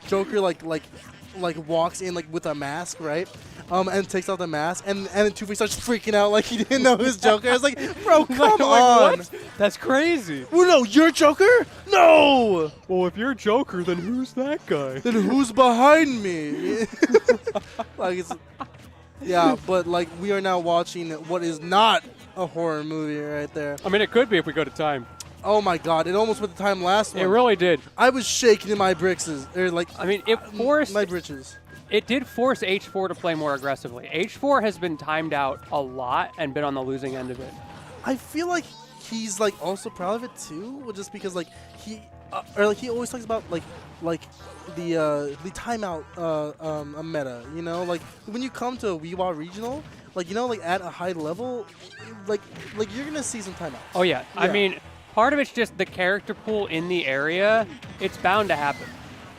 Joker like walks in like with a mask, right? And takes off the mask, and then Two-Face starts freaking out like he didn't know his Joker. I was like, bro, come on. What? That's crazy. Well, no, you're Joker? No! Well, if you're Joker, then who's that guy? Then who's behind me? Like it's... Yeah, but like we are now watching what is not a horror movie right there. I mean, it could be if we go to time. Oh my god, it almost went the time last one. It really did. I was shaking in my brixes. Or like, I mean, it forced... my britches. It did force H4 to play more aggressively. H4 has been timed out a lot and been on the losing end of it. I feel like he's like also proud of it too, just because like he he always talks about like the timeout meta. You know, like when you come to a WeWa regional, like like at a high level, like you're gonna see some timeout. Oh yeah, I mean, part of it's just the character pool in the area. It's bound to happen.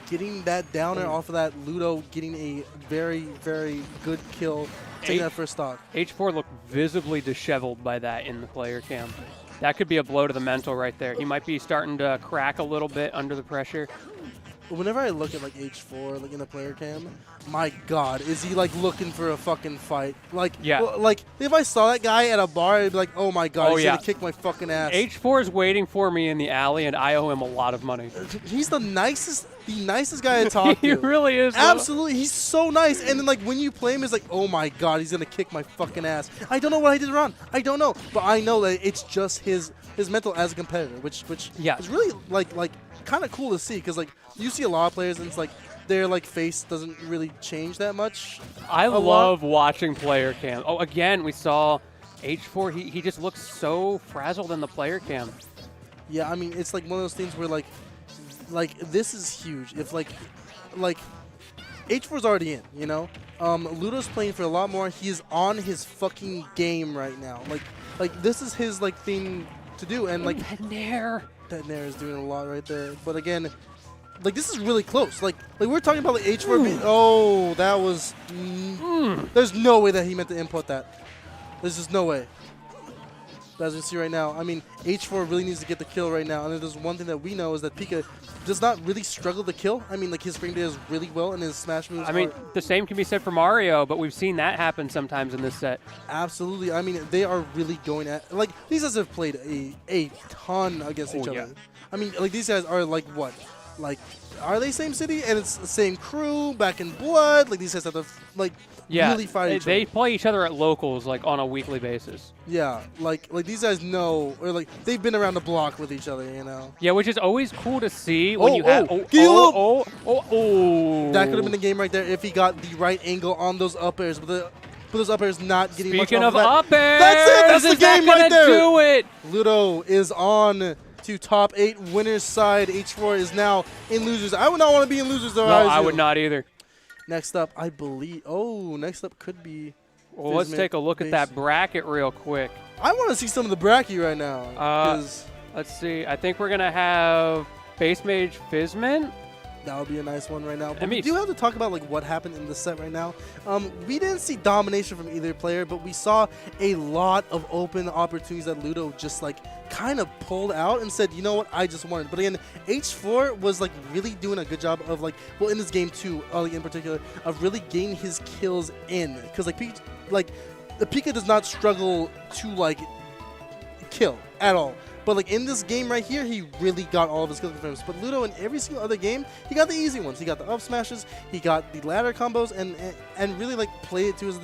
Getting that downer off of that, Ludo getting a very, very good kill, taking that first stock. H4 looked visibly disheveled by that in the player cam. That could be a blow to the mental right there. He might be starting to crack a little bit under the pressure. Whenever I look at like H4, like in the player cam, my God, is he like looking for a fucking fight? Like, yeah. Like if I saw that guy at a bar, I'd be like, oh my God, he's gonna kick my fucking ass. H4 is waiting for me in the alley, and I owe him a lot of money. He's the nicest guy to talk to. He really is. Absolutely, he's so nice. And then like when you play him, it's like, oh my God, he's gonna kick my fucking ass. I don't know what I did wrong. I don't know, but I know that it's just his mental as a competitor, which is really like kind of cool to see, because like you see a lot of players and it's like their like face doesn't really change that much. I love watching player cam. Oh, again, we saw H4. He just looks so frazzled in the player cam. Yeah, I mean, it's like one of those things where like this is huge. If like H4's already in, you know. Ludo's playing for a lot more. He is on his fucking game right now. Like this is his like thing to do, and like that Nair is doing a lot right there. But again, like this is really close. Like we're talking about like H4. Oh, that was. There's no way that he meant to input that. There's just no way. As you see right now, I mean, H4 really needs to get the kill right now. And if there's one thing that we know is that Pika does not really struggle to kill. I mean, like his frame data is really well, and his smash moves. I mean, the same can be said for Mario, but we've seen that happen sometimes in this set. Absolutely. I mean, they are really going at like these guys have played a ton against each other. I mean, like these guys are like what, like are they same city and it's the same crew back in blood? Like these guys have to like really fight each other. They play each other at locals like on a weekly basis. Yeah, like these guys know, or like they've been around the block with each other, you know. Yeah, which is always cool to see when you have. That could have been the game right there if he got the right angle on those up airs, but those up airs not getting much off of that. Up airs, that's it. That's the game right there. Do it. Ludo is on to top 8 winners side. H4 is now in losers. I would not want to be in losers though. No, I would not either. Next up, I believe. Oh, next up could be. Well, let's take a look at that bracket real quick. I want to see some of the bracket right now. Let's see. I think we're gonna have Base Mage Fizmin. That would be a nice one right now. But we do have to talk about like what happened in the set right now. We didn't see domination from either player, but we saw a lot of open opportunities that Ludo just like kind of pulled out and said, you know what, I just won it. But again, H4 was like really doing a good job of like, well, in this game too, like in particular, of really getting his kills in. Because like the Pika does not struggle to like kill at all. But like in this game right here, he really got all of his kills confirmed. But Ludo in every single other game, he got the easy ones. He got the up smashes, he got the ladder combos, and really like play it to his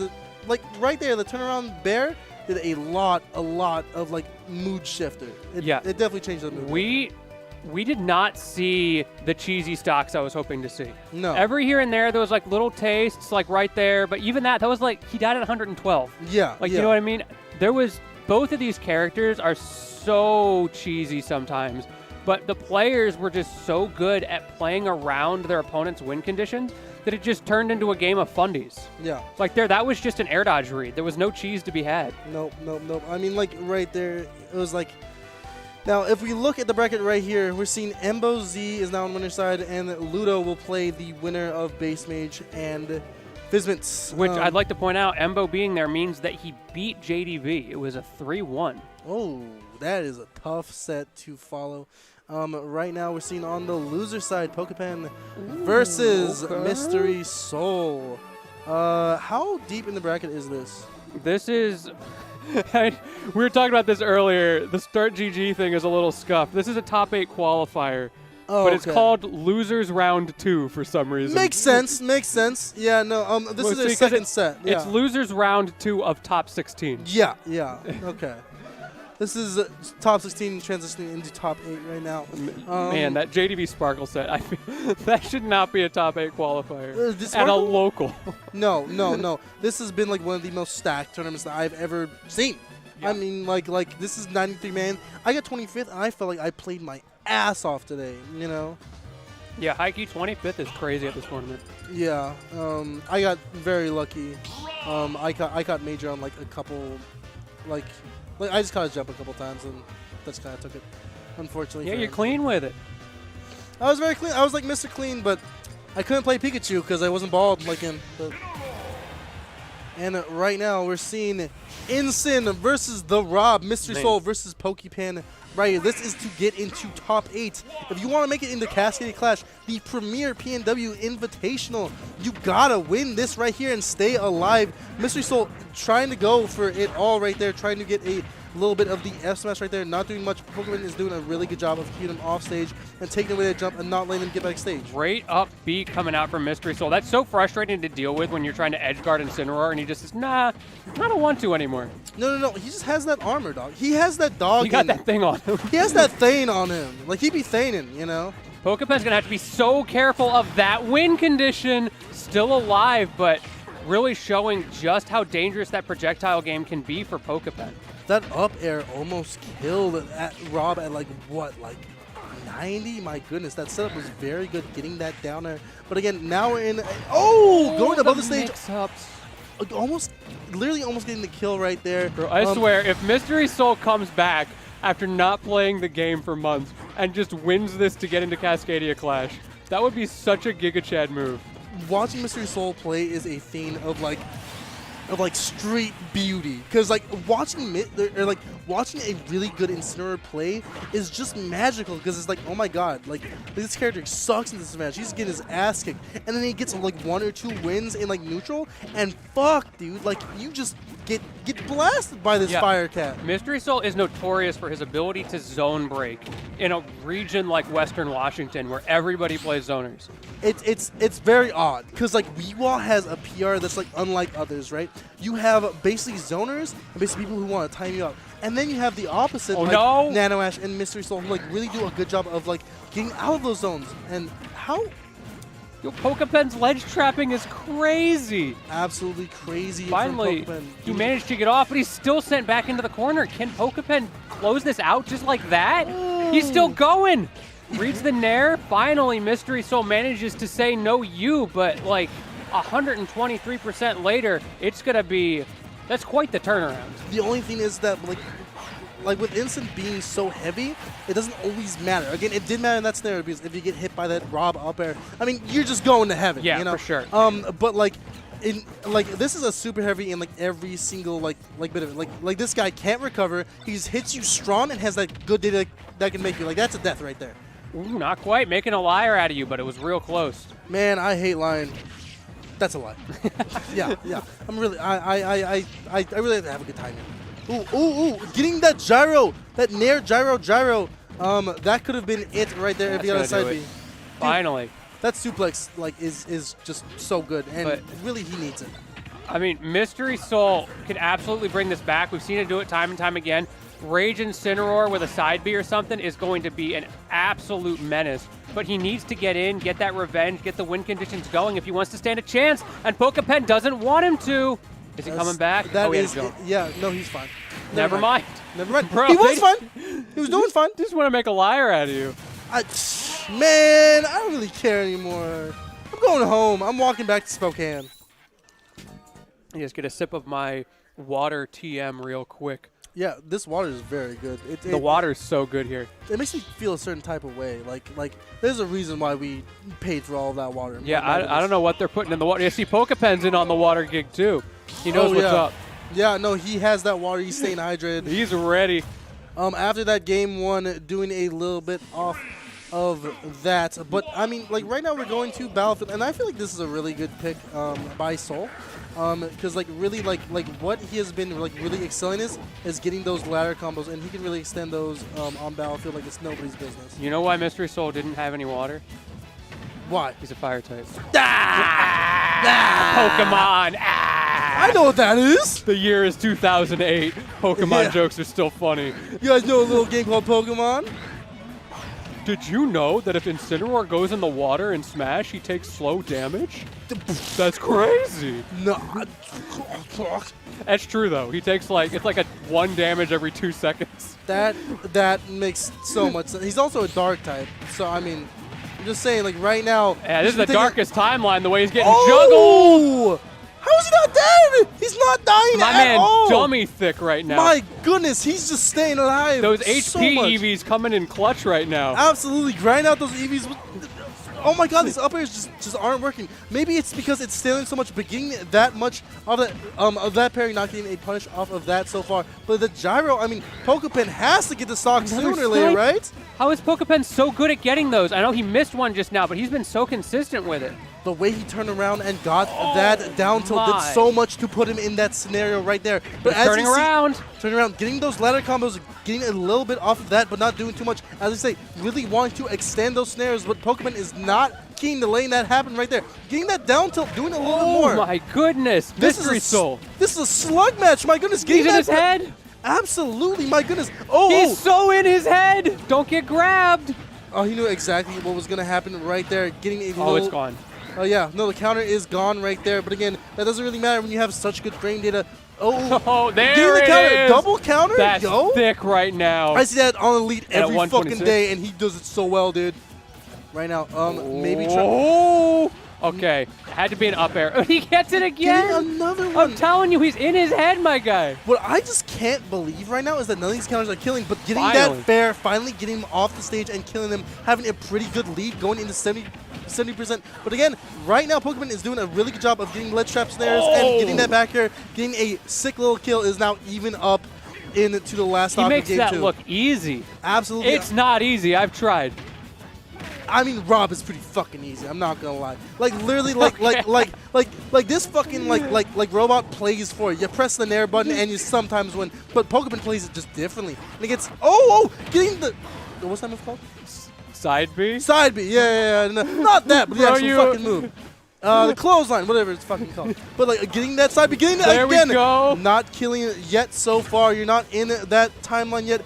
like right there. The turnaround bear did a lot of like mood shifter. It definitely changed the mood. We did not see the cheesy stocks I was hoping to see. No. Every here and there was like little tastes like right there, but even that was like he died at 112. Yeah. Like you know what I mean? There was both of these characters are so cheesy sometimes, but the players were just so good at playing around their opponent's win conditions that it just turned into a game of fundies. Yeah. Like that was just an air dodge read. There was no cheese to be had. Nope. I mean, like right there, it was like. Now, if we look at the bracket right here, we're seeing Embo Z is now on winner's side, and Ludo will play the winner of Base Mage and Fizmin. Which I'd like to point out, Embo being there means that he beat JDV. It was a 3-1. Oh, that is a tough set to follow. Right now, we're seeing on the loser side, Pokepan versus Mystery Soul. How deep in the bracket is this? This is... we were talking about this earlier. The Start GG thing is a little scuffed. This is a top 8 qualifier. Oh, but it's called Losers Round 2 for some reason. Makes sense. Yeah, no, this is their second set. Yeah. It's Losers Round 2 of top 16. Yeah, okay. This is top 16 transitioning into top 8 right now. Man, that JDV Sparkle set, I feel, that should not be a top 8 qualifier at a local. No. This has been like one of the most stacked tournaments that I've ever seen. Yeah. I mean, like this is 93 man. I got 25th, and I felt like I played my ass off today. You know. Yeah, Heike 25th is crazy at this tournament. Yeah, I got very lucky. I caught major on like a couple, like I just caught a jump a couple times, and that's kind of took it, unfortunately. Yeah, you're clean with it. I was very clean. I was like Mr. Clean, but I couldn't play Pikachu because I wasn't bald like him. And right now we're seeing Incin versus the Rob, Mystery Soul versus Pokepan. Right, this is to get into top 8. If you want to make it into Cascadia Clash, the premier PNW Invitational, you gotta win this right here and stay alive. Mystery Soul trying to go for it all right there, trying to get a little bit of the F smash right there, not doing much. Pokemon is doing a really good job of keeping him off stage and taking away that jump and not letting him get backstage. Great up B coming out from Mystery Soul. That's so frustrating to deal with when you're trying to edge guard Incineroar and he just says, nah, I don't want to anymore. No. He just has that armor, dog. He has that dog. He got that thing on him. He has that Thane on him. Like, he be Thaning, you know? Pokepan's going to have to be so careful of that win condition. Still alive, but really showing just how dangerous that projectile game can be for Pokepan. That up air almost killed Rob at like what, like 90? My goodness, that setup was very good getting that down there. But again, now we're in, going above the stage. Literally almost getting the kill right there. Bro, I swear, if Mystery Soul comes back after not playing the game for months and just wins this to get into Cascadia Clash, that would be such a Giga Chad move. Watching Mystery Soul play is a thing of like street beauty, because like watching a really good Incineroar play is just magical, because it's like, oh my god, like this character sucks in this match, he's getting his ass kicked, and then he gets like 1 or 2 wins in like neutral, and fuck, dude, like you just get blasted by this Fire Cat. Mystery Soul is notorious for his ability to zone break in a region like Western Washington where everybody plays zoners. It's very odd, because like Weewall has a PR that's like unlike others, right? You have basically zoners and basically people who want to time you out, and then you have the opposite, Nano Ash and Mystery Soul, who like really do a good job of like getting out of those zones. And how? Yo, Pokepan's ledge trapping is crazy. Absolutely crazy. Finally, he managed to get off, but he's still sent back into the corner. Can Pokepan close this out just like that? He's still going. Reads the Nair. Finally, Mystery Soul manages to say no you, but like, 123% later, it's going to be, that's quite the turnaround. The only thing is that, like with Instant being so heavy, it doesn't always matter. Again, it did matter in that scenario because if you get hit by that Rob up air, I mean, you're just going to heaven. Yeah, you know? for sure. But like, this is a super heavy in like every single like bit of it. Like this guy can't recover. He just hits you strong and has that good data that can make you like that's a death right there. Ooh, not quite making a liar out of you, but it was real close. Man, I hate lying. That's a lie. yeah. I'm really, I really have to have a good time here. Ooh, getting that gyro, that Nair gyro. That could have been it right there if he got a side B. Finally. That suplex like is just so good, and but really he needs it. I mean, Mystery Soul can absolutely bring this back. We've seen it do it time and time again. Rage Incineroar with a side B or something is going to be an absolute menace. But he needs to get in, get that revenge, get the win conditions going if he wants to stand a chance. And Pokepen doesn't want him to. Is he coming back? That is, yeah, no, he's fine. Never mind. Bro, he was fine. He was doing fine. Just want to make a liar out of you. Man, I don't really care anymore. I'm going home. I'm walking back to Spokane. Just get a sip of my water TM real quick. Yeah, this water is very good. The water is so good here. It makes me feel a certain type of way. Like there's a reason why we paid for all of that water. Yeah, I don't know what they're putting in the water. You see Pokepen's in on the water gig too. He knows what's up. Yeah, no, he has that water. He's staying hydrated. He's ready. After that game one, doing a little bit off of that. But, I mean, like, right now we're going to Battlefield, and I feel like this is a really good pick by Soul. Because, like, really, like what he has been, like, really excelling is getting those ladder combos, and he can really extend those on Battlefield like it's nobody's business. You know why Mystery Soul didn't have any water? Why? He's a fire type. Pokemon! I know what that is! The year is 2008. Pokemon jokes are still funny. You guys know a little game called Pokemon? Did you know that if Incineroar goes in the water in Smash, he takes slow damage? That's crazy. No. That's true, though. He takes, like, it's like a 1 damage every 2 seconds. That makes so much sense. He's also a dark type, so, I mean, I'm just saying, like, right now... Yeah, this is the darkest timeline, the way he's getting juggled. How is he not dead? He's not dying at all. My man, dummy thick right now. My goodness, he's just staying alive. Those HP EVs coming in clutch right now. Absolutely, grind out those EVs. Oh my God, these up airs just aren't working. Maybe it's because it's stealing so much, but getting that much of that parry, not getting a punish off of that so far. But the gyro, I mean, Pokepen has to get the stock sooner or later, right? How is Pokepen so good at getting those? I know he missed one just now, but he's been so consistent with it. The way he turned around and got that down tilt did so much to put him in that scenario right there. But as turning around, getting those ladder combos, getting a little bit off of that, but not doing too much. As I say, really wanting to extend those scenarios, but Pokemon is not keen to letting that happen right there. Getting that down tilt, doing a little bit more. Oh my goodness, Mystery Soul. This is a slug match, my goodness. He's in his head? Absolutely, my goodness. He's so in his head. Don't get grabbed. Oh, he knew exactly what was going to happen right there. Getting a little... Oh, it's gone. Oh, yeah. No, the counter is gone right there. But again, that doesn't really matter when you have such good frame data. Oh, there it is. Double counter? That's thick right now. I see that on Elite every fucking day, and he does it so well, dude. Right now. Maybe try. Oh, okay. Had to be an up air. He gets it again. Getting another one. I'm telling you, he's in his head, my guy. What I just can't believe right now is that none of these counters are killing, but getting that fair, finally getting him off the stage and killing them, having a pretty good lead going into 70%. But again, right now, Pokemon is doing a really good job of getting ledge trap snares and getting that back air. Getting a sick little kill is now even up into the last stock of game 2. He makes that look easy. Absolutely. It's not easy. I've tried. I mean, Rob is pretty fucking easy. I'm not gonna lie. Like literally, like this fucking like robot plays for you. You press the Nair button and you sometimes win, but Pokemon plays it just differently. And it gets getting the what's that move called? Side B? Side B, yeah. No, not that, but the actual fucking move. The clothesline, whatever it's fucking called. But like getting that side B, getting that there again. We go. Not killing it yet so far. You're not in that timeline yet.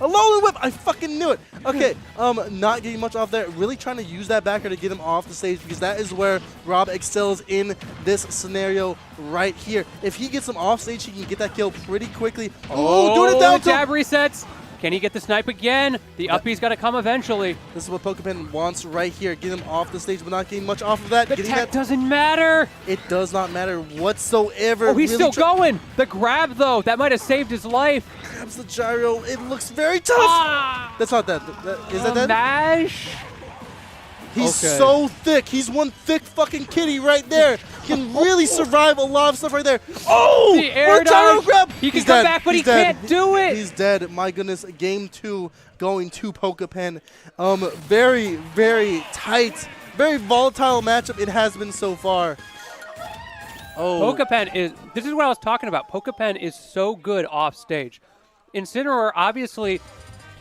A Alolan Whip! I fucking knew it! Okay, not getting much off there. Really trying to use that backer to get him off the stage because that is where Rob excels in this scenario right here. If he gets him off stage, he can get that kill pretty quickly. Oh, doing it down to jab resets. Can he get the snipe again? The uppie's got to come eventually. This is what Pokepen wants right here. Get him off the stage, but not getting much off of that. The tech doesn't matter. It does not matter whatsoever. Oh, he's really still going. The grab, though, that might have saved his life. Grabs the gyro. It looks very tough. Ah! That's not that. Is that dead? Mash? He's so thick. He's one thick fucking kitty right there. He can really survive a lot of stuff right there. Oh! The air gyro dodge. grab. He can come back, but he can't do it. He's dead. My goodness. Game 2 going to Pokepen. Very, very tight. Very volatile matchup it has been so far. Oh. Pokepen is, this is what I was talking about. Pokepen is so good off stage. Incineroar, obviously,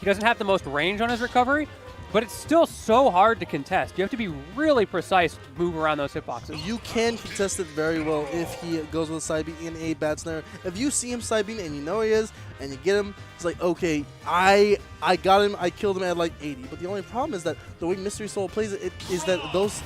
he doesn't have the most range on his recovery, but it's still so hard to contest. You have to be really precise to move around those hitboxes. You can contest it very well if he goes with a side B in a bad snare. If you see him side B and you know where he is, and you get him, it's like, okay, I got him, I killed him at like 80. But the only problem is that the way Mystery Soul plays it is that those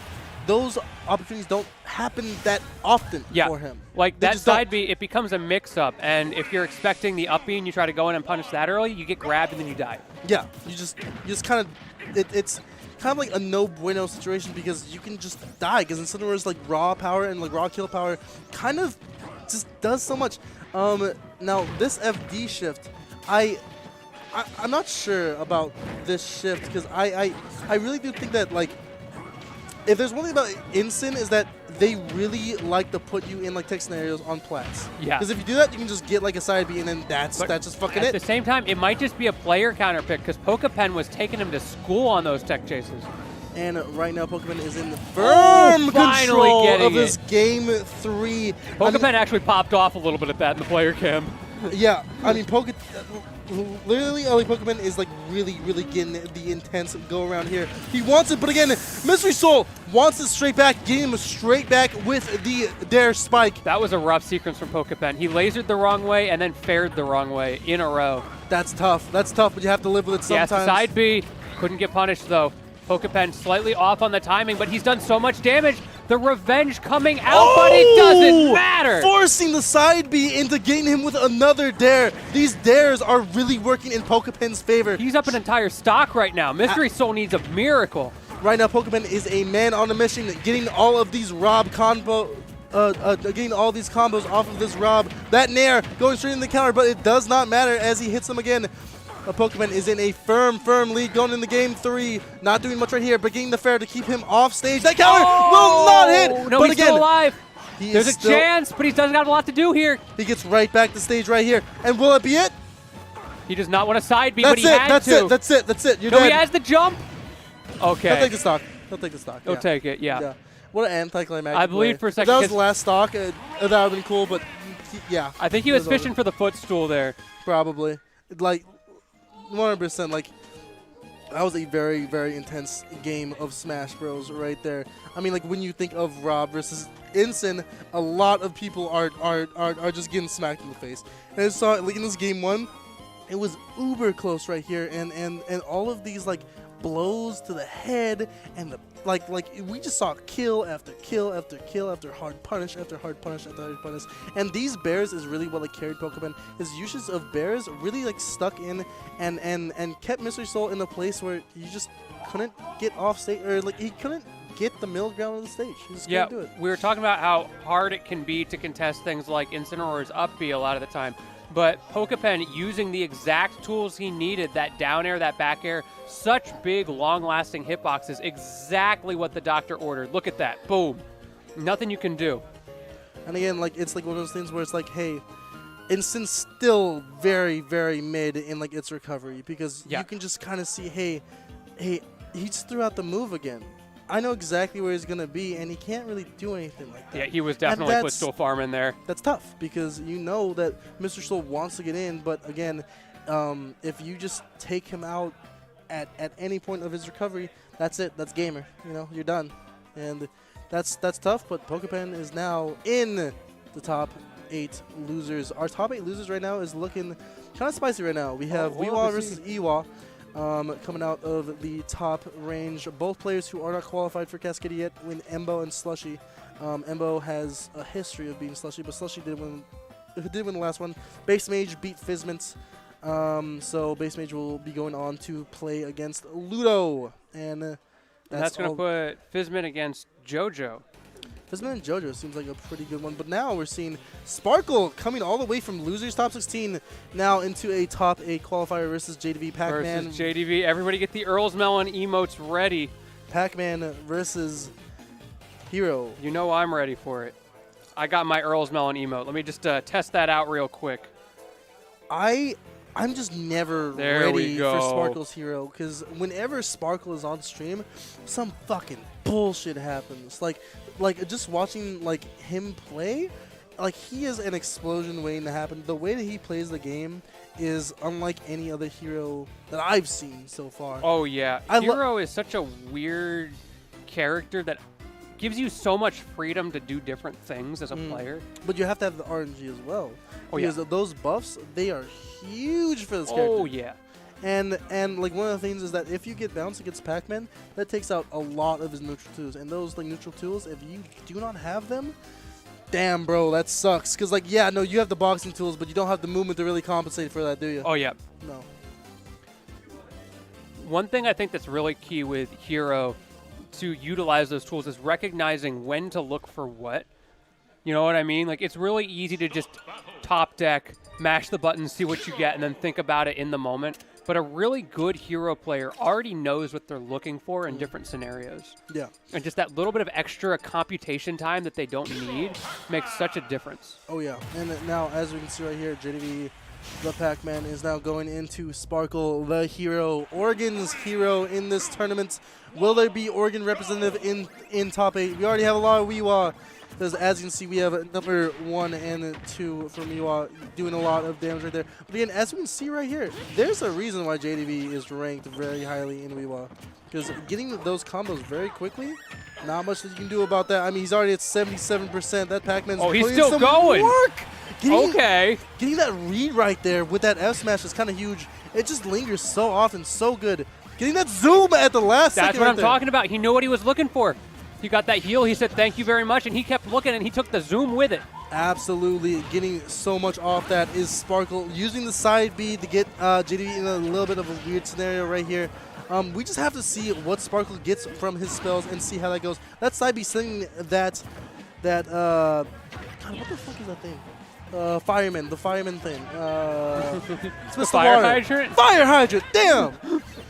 opportunities don't happen that often for him. Like that side B, it becomes a mix-up, and if you're expecting the up B and you try to go in and punish that early, you get grabbed and then you die. Yeah, you just kind of, it's kind of like a no bueno situation because you can just die because Incineroar's like raw power and like raw kill power kind of just does so much. Now this FD shift, I'm not sure about this shift because I really do think that like if there's one thing about Incin is that they really like to put you in like tech scenarios on plats. Yeah. Because if you do that, you can just get like a side B and then that's just fucking it. At the same time, it might just be a player counter pick because Pokepen was taking him to school on those tech chases. And right now, Pokepen is in firm control of his Game 3. Pokepen actually popped off a little bit at that in the player cam. Yeah, I mean, literally, Pokepen is like really, really getting the intense go around here. He wants it, but again, Mystery Soul wants it straight back, getting him straight back with the Dare Spike. That was a rough sequence from Pokepen. He lasered the wrong way and then fared the wrong way in a row. That's tough. That's tough, but you have to live with it sometimes. Yes, side B. Couldn't get punished, though. Pokepen slightly off on the timing, but he's done so much damage. The revenge coming out, but it doesn't matter. Forcing the side B into getting him with another dare. These dares are really working in Pokepen's favor. He's up an entire stock right now. Mystery Soul needs a miracle. Right now, Pokepen is a man on a mission, getting all of these Rob combo, getting all these combos off of this Rob. That Nair going straight in the counter, but it does not matter as he hits them again. Pokepen is in a firm lead going into Game 3. Not doing much right here, but getting the fair to keep him off stage. That counter will not hit. No, but he's again, still alive. There's a chance, but he doesn't have a lot to do here. He gets right back to stage right here. And will it be it? He does not want a side B, but he had to. That's it. You're no, dead. He has the jump. Okay. He'll take the stock. He'll take it, yeah. What an anticlimactic I believe for a second. If that was the last stock, that would have been cool, but yeah. I think he was fishing for the footstool there. Probably. Like, 100%, like, that was a very, very intense game of Smash Bros. Right there. I mean, like, when you think of Rob versus Incin, a lot of people are just getting smacked in the face. And I saw, like, in this Game 1, it was uber close right here, and all of these, like, blows to the head and the like we just saw kill after kill after kill after hard punish after hard punish after hard punish. And these bears is really what like carried Pokepen. His uses of bears really like stuck in and kept Mystery Soul in a place where you just couldn't get off stage, or like he couldn't get the middle ground of the stage. He just couldn't do it. We were talking about how hard it can be to contest things like Incineroar's up B a lot of the time. But Pokepen using the exact tools he needed, that down air, that back air, such big, long-lasting hitboxes, exactly what the doctor ordered. Look at that. Boom. Nothing you can do. And again, like it's like one of those things where it's like, hey, Incin's still very, very mid in like its recovery because you can just kind of see, hey, he just threw out the move again. I know exactly where he's going to be, and he can't really do anything like that. Yeah, he was definitely footstool farming there. That's tough because you know that Mr. Soul wants to get in, but again, if you just take him out at any point of his recovery, that's it. That's gamer. You know, you're done. And that's tough, but Pokepen is now in the top 8 losers. Our top 8 losers right now is looking kind of spicy right now. We have Weewa versus Ewa. Coming out of the top range. Both players who are not qualified for Cascadia yet win Embo and Slushy. Embo has a history of being Slushy, but Slushy did win the last one. Base Mage beat Fizment. So Base Mage will be going on to play against Ludo. And that's going to put Fizmin against JoJo. Fizmin and JoJo seems like a pretty good one. But now we're seeing Sparkle coming all the way from losers top 16 now into a top 8 qualifier versus JDV Pac-Man. Versus JDV. Everybody get the Earl's Melon emotes ready. Pac-Man versus Hero. You know I'm ready for it. I got my Earl's Melon emote. Let me just test that out real quick. I'm just never ready for Sparkle's Hero, because whenever Sparkle is on stream, some fucking bullshit happens. Like just watching like him play, like he is an explosion waiting to happen. The way that he plays the game is unlike any other hero that I've seen so far. Oh yeah, Hero is such a weird character that gives you so much freedom to do different things as a player. But you have to have the RNG as well. Oh yeah. Because those buffs, they are huge for this character. Oh yeah. And like one of the things is that if you get bounced against Pac-Man, that takes out a lot of his neutral tools. And those like neutral tools, if you do not have them, damn bro, that sucks. Because like, yeah, no, you have the boxing tools, but you don't have the movement to really compensate for that, do you? Oh yeah. No. One thing I think that's really key with Hero to utilize those tools is recognizing when to look for what. You know what I mean? Like, it's really easy to just top deck, mash the buttons, see what you get, and then think about it in the moment. But a really good Hero player already knows what they're looking for in different scenarios. Yeah. And just that little bit of extra computation time that they don't need makes such a difference. Oh, yeah. And now, as we can see right here, JDV, the Pac-Man, is now going into Sparkle, the Hero, Oregon's Hero in this tournament. Will there be Oregon representative in top 8? We already have a lot of Weewa. Because as you can see, we have number 1 and 2 from Weewa doing a lot of damage right there. But again, as we can see right here, there's a reason why JDV is ranked very highly in Weewa. Because getting those combos very quickly, not much that you can do about that. I mean, he's already at 77%. That Pac-Man's he's still going. Work. Getting that read right there with that F smash is kind of huge. It just lingers so often, so good. Getting that zoom at the last second. That's what I'm talking about. He knew what he was looking for. He got that heal. He said, thank you very much. And he kept looking, and he took the zoom with it. Absolutely. Getting so much off that is Sparkle. Using the side B to get JDV in a little bit of a weird scenario right here. We just have to see what Sparkle gets from his spells and see how that goes. That side B sending that God, what the fuck is that thing? The fireman thing. The fire hydrant? Fire hydrant, damn!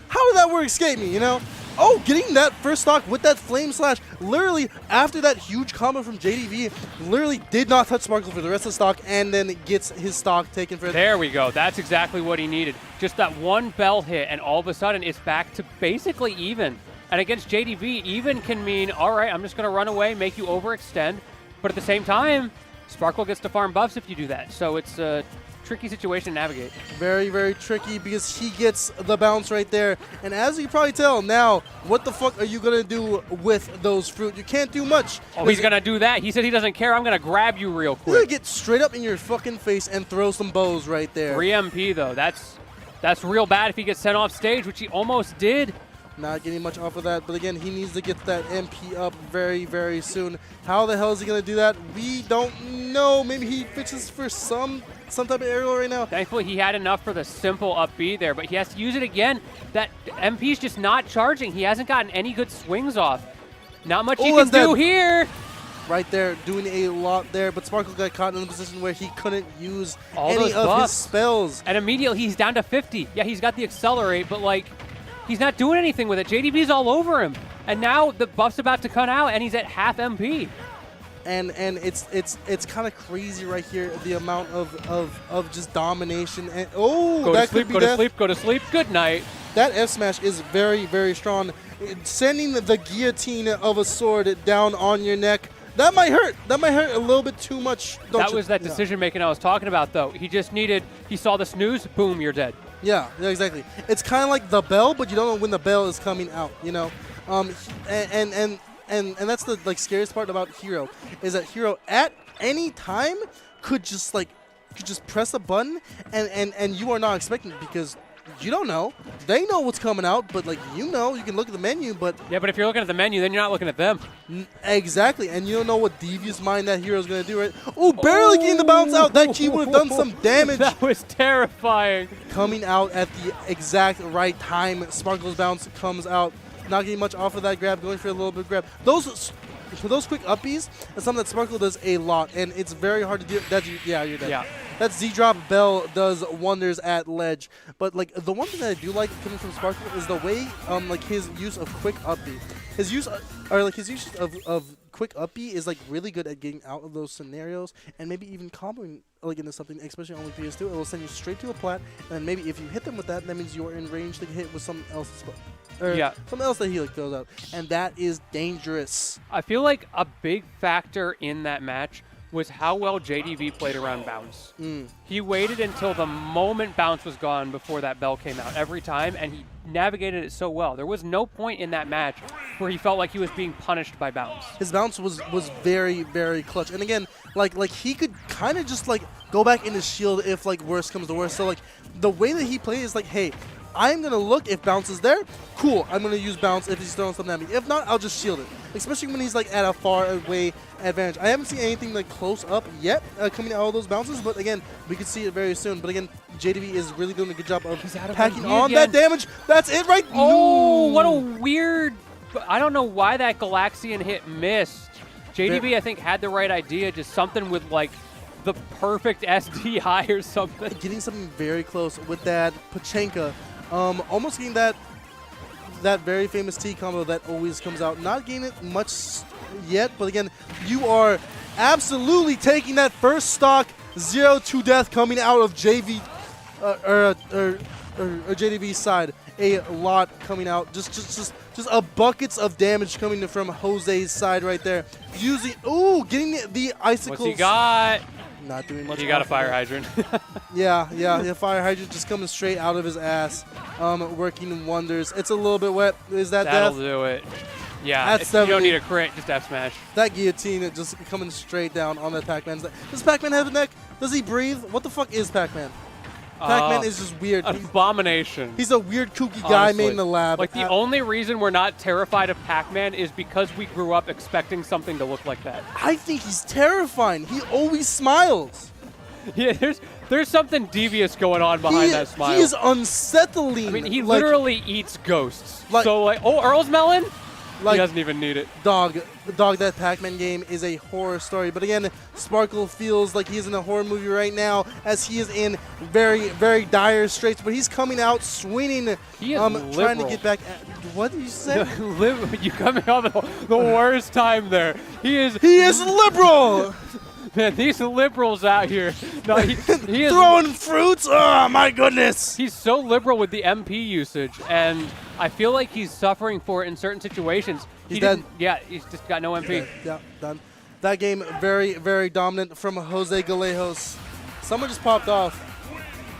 How did that word escape me, you know? Oh, getting that first stock with that flame slash, literally after that huge combo from JDV, literally did not touch Sparkle for the rest of the stock and then gets his stock taken for it. There we go. That's exactly what he needed. Just that one bell hit, and all of a sudden it's back to basically even. And against JDV, even can mean, all right, I'm just going to run away, make you overextend. But at the same time, Sparkle gets to farm buffs if you do that. So it's a tricky situation to navigate. Very, very tricky because he gets the bounce right there. And as you can probably tell now, what the fuck are you going to do with those fruit? You can't do much. Oh, he's going to do that. He said he doesn't care. I'm going to grab you real quick. He's going to get straight up in your fucking face and throw some bows right there. 3 MP, though. That's real bad if he gets sent off stage, which he almost did. Not getting much off of that, but again, he needs to get that MP up very, very soon. How the hell is he going to do that? We don't know. Maybe he fixes for some type of aerial right now. Thankfully, he had enough for the simple up B there, but he has to use it again. That MP's just not charging. He hasn't gotten any good swings off. Not much he can do here. Right there, doing a lot there, but Sparkle got caught in a position where he couldn't use all any of his spells. And immediately, he's down to 50. Yeah, he's got the accelerate, but like, he's not doing anything with it. JDV's all over him. And now the buff's about to cut out, and he's at half MP. And it's kind of crazy right here, the amount of just domination. And go to sleep, go to sleep, go to sleep. Good night. That F smash is very, very strong. Sending the guillotine of a sword down on your neck. That might hurt. That might hurt a little bit too much. That was that decision making I was talking about, though. He saw the snooze, boom, you're dead. Yeah, exactly. It's kind of like the bell, but you don't know when the bell is coming out, you know? And that's the like scariest part about Hero, is that Hero at any time could just press a button and you are not expecting it, because you don't know. They know what's coming out, but like you know, you can look at the menu, but Yeah, but if you're looking at the menu, then you're not looking at them. Exactly, and you don't know what devious mind that hero's going to do, right? Oh, barely getting the bounce out. That key would have done some damage. That was terrifying. Coming out at the exact right time. Sparkle's bounce comes out. Not getting much off of that grab, going for a little bit of grab. Those quick uppies is something that Sparkle does a lot, and it's very hard to do. Yeah, you're dead. Yeah. That Z-drop Bell does wonders at ledge. But like the one thing that I do like coming from Sparkle is the way like his use of quick uppy. His use of quick uppy is like really good at getting out of those scenarios and maybe even comboing like into something, especially on PS2. It will send you straight to a plat, and then maybe if you hit them with that, that means you're in range to hit with something else. Something else that he like throws out, and that is dangerous. I feel like a big factor in that match was how well JDV played around bounce. He waited until the moment bounce was gone before that bell came out every time, and he navigated it so well. There was no point in that match where he felt like he was being punished by bounce. His bounce was very, very clutch. And again, like he could kind of just like go back in his shield if like worst comes to worst. So like the way that he played is like, hey, I'm going to look if bounce is there. Cool, I'm going to use bounce if he's throwing something at me. If not, I'll just shield it. Especially when he's like at a far away advantage. I haven't seen anything like close up yet coming out of those bounces, but again, we could see it very soon. But again, JDV is really doing a good job of packing on that damage. That's it right. Oh, what a weird... I don't know why that Galaxian hit missed. JDV, I think, had the right idea, just something with like the perfect SDI or something. Getting something very close with that Pachenka. Almost getting that very famous T combo that always comes out. Not getting it much yet, but again, you are absolutely taking that first stock 0-2 death coming out of JV or JDV's side. A lot coming out. Just a buckets of damage coming from Jose's side right there. Getting the icicles. What's he got? Not doing much. He got a fire hydrant. Yeah, fire hydrant just coming straight out of his ass, working wonders. It's a little bit wet. Is that That'll death? do it. Yeah, you don't need a crit, just F smash. That guillotine just coming straight down on that Pac-Man's neck. Does Pac-Man have a neck? Does he breathe? What the fuck is Pac-Man? Pac-Man is just weird. Abomination. He's a weird, kooky guy made in the lab. Like, the only reason we're not terrified of Pac-Man is because we grew up expecting something to look like that. I think he's terrifying. He always smiles. Yeah, there's something devious going on behind that smile. He is unsettling. I mean, he literally eats ghosts. Earl's Melon? He doesn't even need it. Dog, that Pac-Man game is a horror story. But again, Sparkle feels like he's in a horror movie right now as he is in very, very dire straits. But he's coming out swinging, trying to get back. What did you say? You coming off the worst time there. He is liberal. Man, these liberals out here. No, he is throwing fruits. Oh my goodness! He's so liberal with the MP usage, and I feel like he's suffering for it in certain situations. He's dead. Yeah, he's just got no MP. Yeah, done. That game very, very dominant from Jose Galejos. Someone just popped off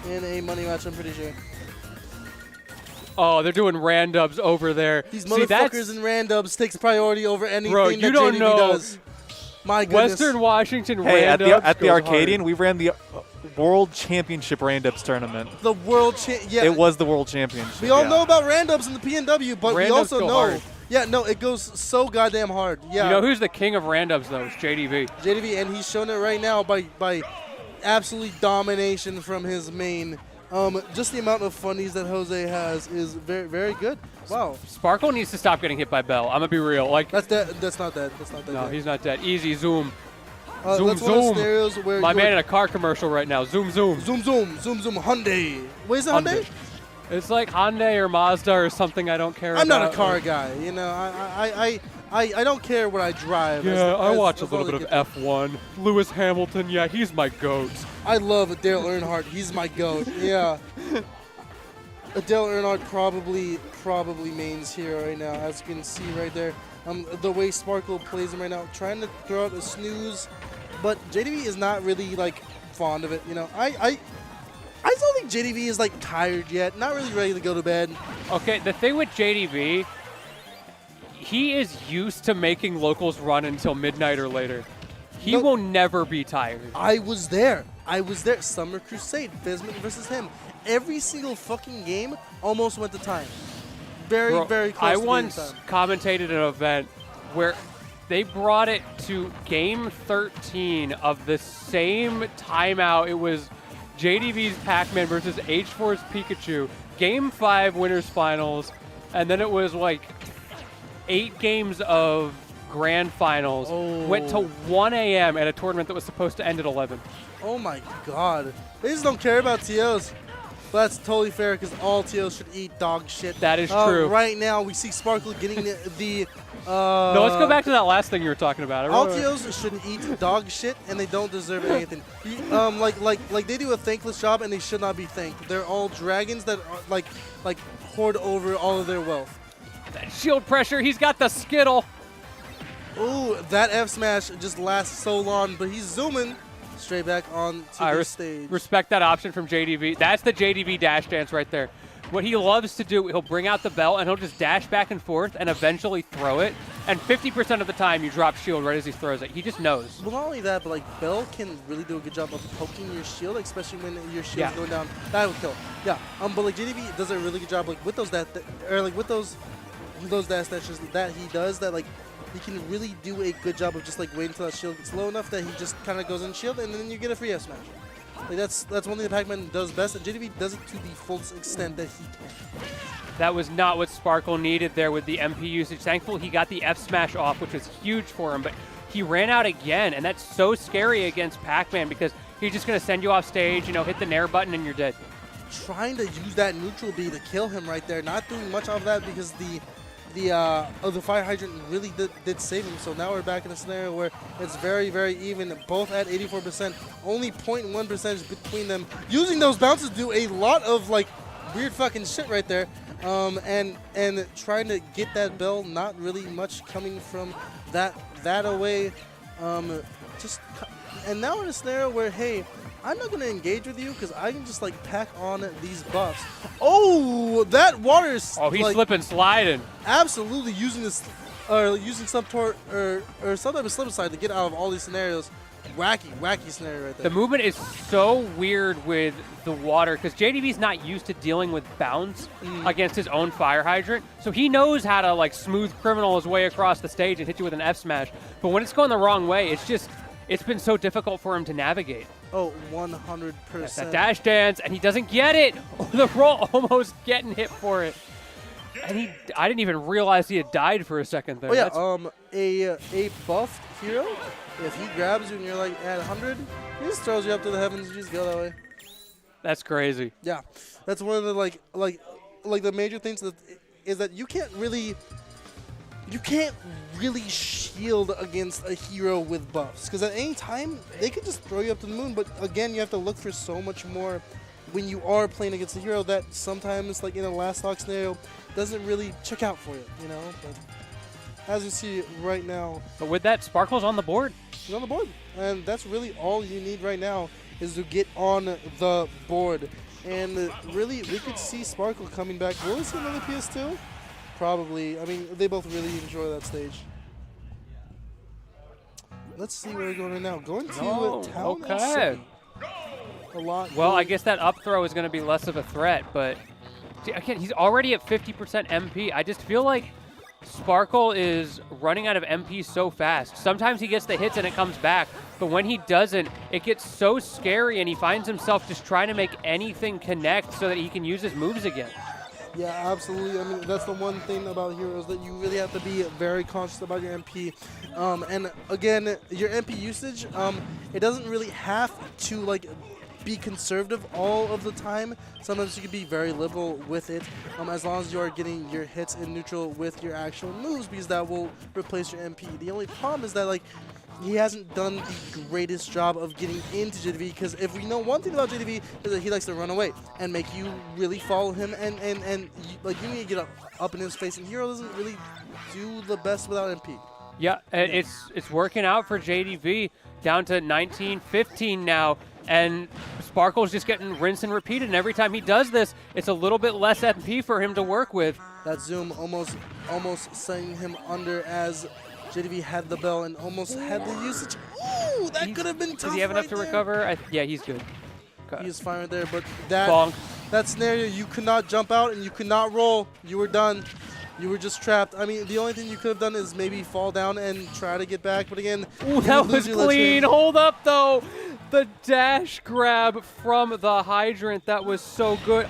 in a money match. I'm pretty sure. Oh, they're doing randubs over there. These motherfuckers in randubs takes priority over anything Bro, that JDV does. My goodness. Western Washington Hey, at the Arcadian, hard. we ran the World Championship Randubs tournament. The World yeah. It was the World Championship. We all know about randubs in the PNW, but we also know. Hard. Yeah, no, it goes so goddamn hard. Yeah. You know who's the king of randubs though? It's JDV. JDV, and he's shown it right now by absolute domination from his main. Just the amount of funnies that Jose has is very, very good. Wow. Sparkle needs to stop getting hit by Bell. I'm gonna be real. Like that's dead. That's not dead. That's not dead. No, yet. he's not dead. Easy zoom. Zoom, zoom. One of the scenarios where my man in a car commercial right now. Zoom, zoom. Zoom, zoom, zoom, zoom. Hyundai. Wait, is it Hyundai? It's like Hyundai or Mazda or something. I don't care. I'm not a car guy. You know, I don't care what I drive. Yeah, I watch a little bit of F1. Lewis Hamilton. Yeah, he's my goat. I love Dale Earnhardt. He's my goat. Yeah. Dale Earnhardt probably mains here right now, as you can see right there. The way Sparkle plays him right now, trying to throw out a snooze, but JDV is not really like fond of it. You know, I don't think JDV is like tired yet, not really ready to go to bed. Okay, the thing with JDV, he is used to making locals run until midnight or later. He will never be tired. I was there. Summer Crusade, Fizman versus him. every single fucking game almost went to time. Very, Bro, very close I to once game time. commentated an event where they brought it to game 13 of the same timeout. It was JDV's Pac-Man versus H4's Pikachu. Game 5 winners finals. And then it was like 8 games of grand finals. Went to 1 a.m. at a tournament that was supposed to end at 11. Oh my god. They just don't care about TOs. But that's totally fair because all TOs should eat dog shit. That is true. Right now, we see Sparkle getting the no, let's go back to that last thing you were talking about. All TOs should eat dog shit, and they don't deserve anything. Like they do a thankless job, and they should not be thanked. They're all dragons that are, like hoard over all of their wealth. That shield pressure. He's got the Skittle. Ooh, that F smash just lasts so long, but he's zooming straight back on to the stage. Respect that option from JDV. That's the JDV dash dance right there. What he loves to do, he'll bring out the bell and he'll just dash back and forth and eventually throw it. And 50% of the time you drop shield right as he throws it. He just knows. Well, not only that, but like Bell can really do a good job of poking your shield, especially when your shield's going down. That will kill. Yeah. But like JDV does a really good job like with those those dash dashes that he does, that like he can really do a good job of just like waiting until that shield gets low enough that he just kind of goes in shield and then you get a free F smash. Like that's one thing that Pac-Man does best, and JDV does it to the full extent that he can. That was not what Sparkle needed there with the MP usage. Thankfully, he got the F smash off, which was huge for him, but he ran out again, and that's so scary against Pac-Man because he's just going to send you off stage, you know, hit the Nair button, and you're dead. Trying to use that neutral B to kill him right there, not doing much of that because the fire hydrant really did save him. So now we're back in a scenario where it's very, very even, both at 84%, only 0.1% between them. Using those bounces do a lot of like weird fucking shit right there. And trying to get that bell, not really much coming from that away. And now we're in a scenario where, hey, I'm not going to engage with you because I can just like pack on these buffs. Oh, that water's he's like, slipping, sliding. Absolutely using this, using some tort or some type of slip aside to get out of all these scenarios. Wacky scenario right there. The movement is so weird with the water because JDV's not used to dealing with bounce against his own fire hydrant. So he knows how to like smooth criminal his way across the stage and hit you with an F smash. But when it's going the wrong way, it's been so difficult for him to navigate. Oh, 100%. That's that dash dance, and he doesn't get it. The roll almost getting hit for it. And I didn't even realize he had died for a second there. Oh yeah, a buffed hero, if he grabs you and you're like at 100, he just throws you up to the heavens and you just go that way. That's crazy. Yeah, that's one of the like the major things is that you can't really shield against a hero with buffs because at any time they could just throw you up to the moon. But again, you have to look for so much more when you are playing against a hero that sometimes, like in a last stock scenario, doesn't really check out for you, you know. But as you see right now, but with that, Sparkle's on the board. He's on the board, and that's really all you need right now is to get on the board. And really, we could see Sparkle coming back. Will we see another PS2? Probably. I mean, they both really enjoy that stage. Let's see where we're going right now. Going to Town and City. A lot. Well, I guess that up throw is going to be less of a threat, but again, he's already at 50% MP. I just feel like Sparkle is running out of MP so fast. Sometimes he gets the hits and it comes back, but when he doesn't, it gets so scary and he finds himself just trying to make anything connect so that he can use his moves again. Yeah, absolutely. I mean, that's the one thing about heroes that you really have to be very conscious about your MP. And again, your MP usage, it doesn't really have to like be conservative all of the time. Sometimes you can be very liberal with it, as long as you are getting your hits in neutral with your actual moves, because that will replace your MP. The only problem is that like he hasn't done the greatest job of getting into JDV, because if we know one thing about JDV is that he likes to run away and make you really follow him, and like you need to get up in his face, and Hero doesn't really do the best without MP. Yeah, and it's working out for JDV, down to 19-15 now, and Sparkle's just getting rinsed and repeated, and every time he does this, it's a little bit less MP for him to work with. That zoom almost sending him under as JDV had the bell and almost had the usage. Ooh, that could have been tough. Does he have enough to recover? Yeah, he's good. He is fine right there, but that... Bonk. that scenario, you could not jump out and you could not roll. You were done. You were just trapped. I mean, the only thing you could have done is maybe fall down and try to get back. But again, ooh, that was clean. Hold up, though. The dash grab from the hydrant. That was so good.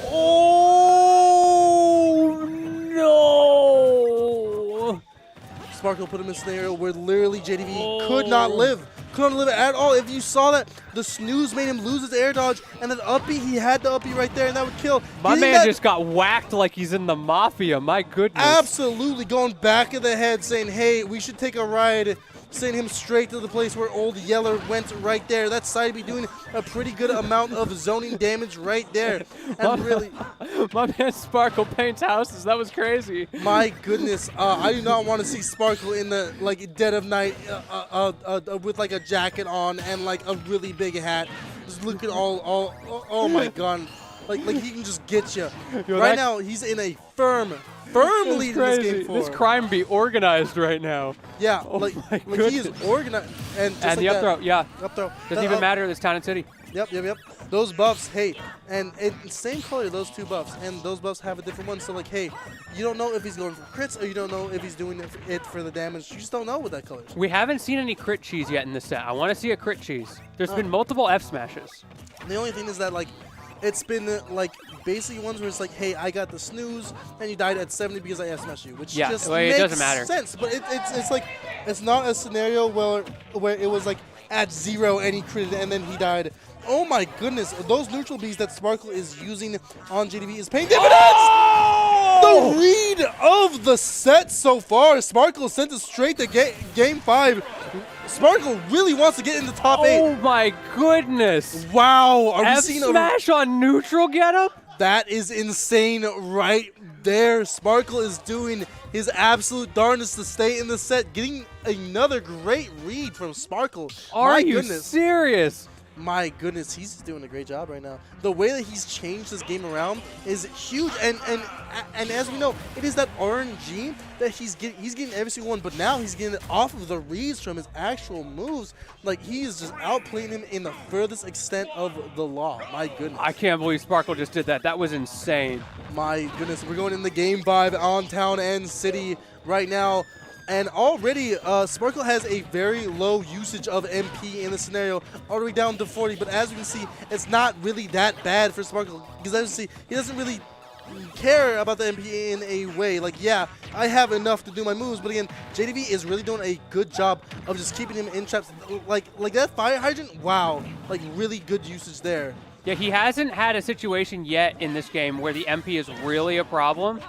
Oh, no. Sparkle put him in a scenario where literally JDV could not live. Couldn't live at all. If you saw that, the snooze made him lose his air dodge, and that uppy, he had the uppy right there, and that would kill. My man just got whacked like he's in the Mafia. My goodness. Absolutely going back of the head saying, hey, we should take a ride. Send him straight to the place where Old Yeller went right there. That side be doing a pretty good amount of zoning damage right there. And really, my man Sparkle paints houses. That was crazy. My goodness, I do not want to see Sparkle in the dead of night with like a jacket on and like a really big hat. Just look at all oh my god, like he can just get you. Right now, he's in a firm lead in this game 4. This crime be organized right now. Yeah, oh like he is organized. And the up throw, yeah. Up throw. Doesn't even matter, this Town and City. Yep. Those buffs, hey, and same color, those two buffs, and those buffs have a different one. So like, hey, you don't know if he's going for crits or you don't know if he's doing it for the damage. You just don't know with that color. We haven't seen any crit cheese yet in this set. I want to see a crit cheese. There's been multiple F smashes. The only thing is that like, it's been like basically ones where it's like, hey, I got the snooze and you died at 70 because I F-smashed you, which just makes it doesn't matter. sense. But it's like, it's not a scenario where it was like at 0 and he critted and then he died. Oh my goodness, those neutral bees that Sparkle is using on JDV is paying dividends! Oh! The read of the set so far. Sparkle sent it straight to game 5. Sparkle really wants to get in the top 8. Oh my goodness. Wow. Are we seeing F-smash on neutral getup? That is insane right there. Sparkle is doing his absolute darndest to stay in the set, getting another great read from Sparkle. Are you serious? My goodness, he's doing a great job right now. The way that he's changed this game around is huge, and as we know, it is that RNG that he's getting every single one. But now he's getting it off of the reads from his actual moves. Like he is just outplaying him in the furthest extent of the law. My goodness, I can't believe Sparkle just did that. That was insane. My goodness, we're going in the game 5 on Town and City right now. And already, Sparkle has a very low usage of MP in the scenario, all the way down to 40. But as we can see, it's not really that bad for Sparkle. Because as you see, he doesn't really care about the MP in a way. Like, yeah, I have enough to do my moves. But again, JDV is really doing a good job of just keeping him in traps. Like that fire hydrant, wow. Like, really good usage there. Yeah, he hasn't had a situation yet in this game where the MP is really a problem.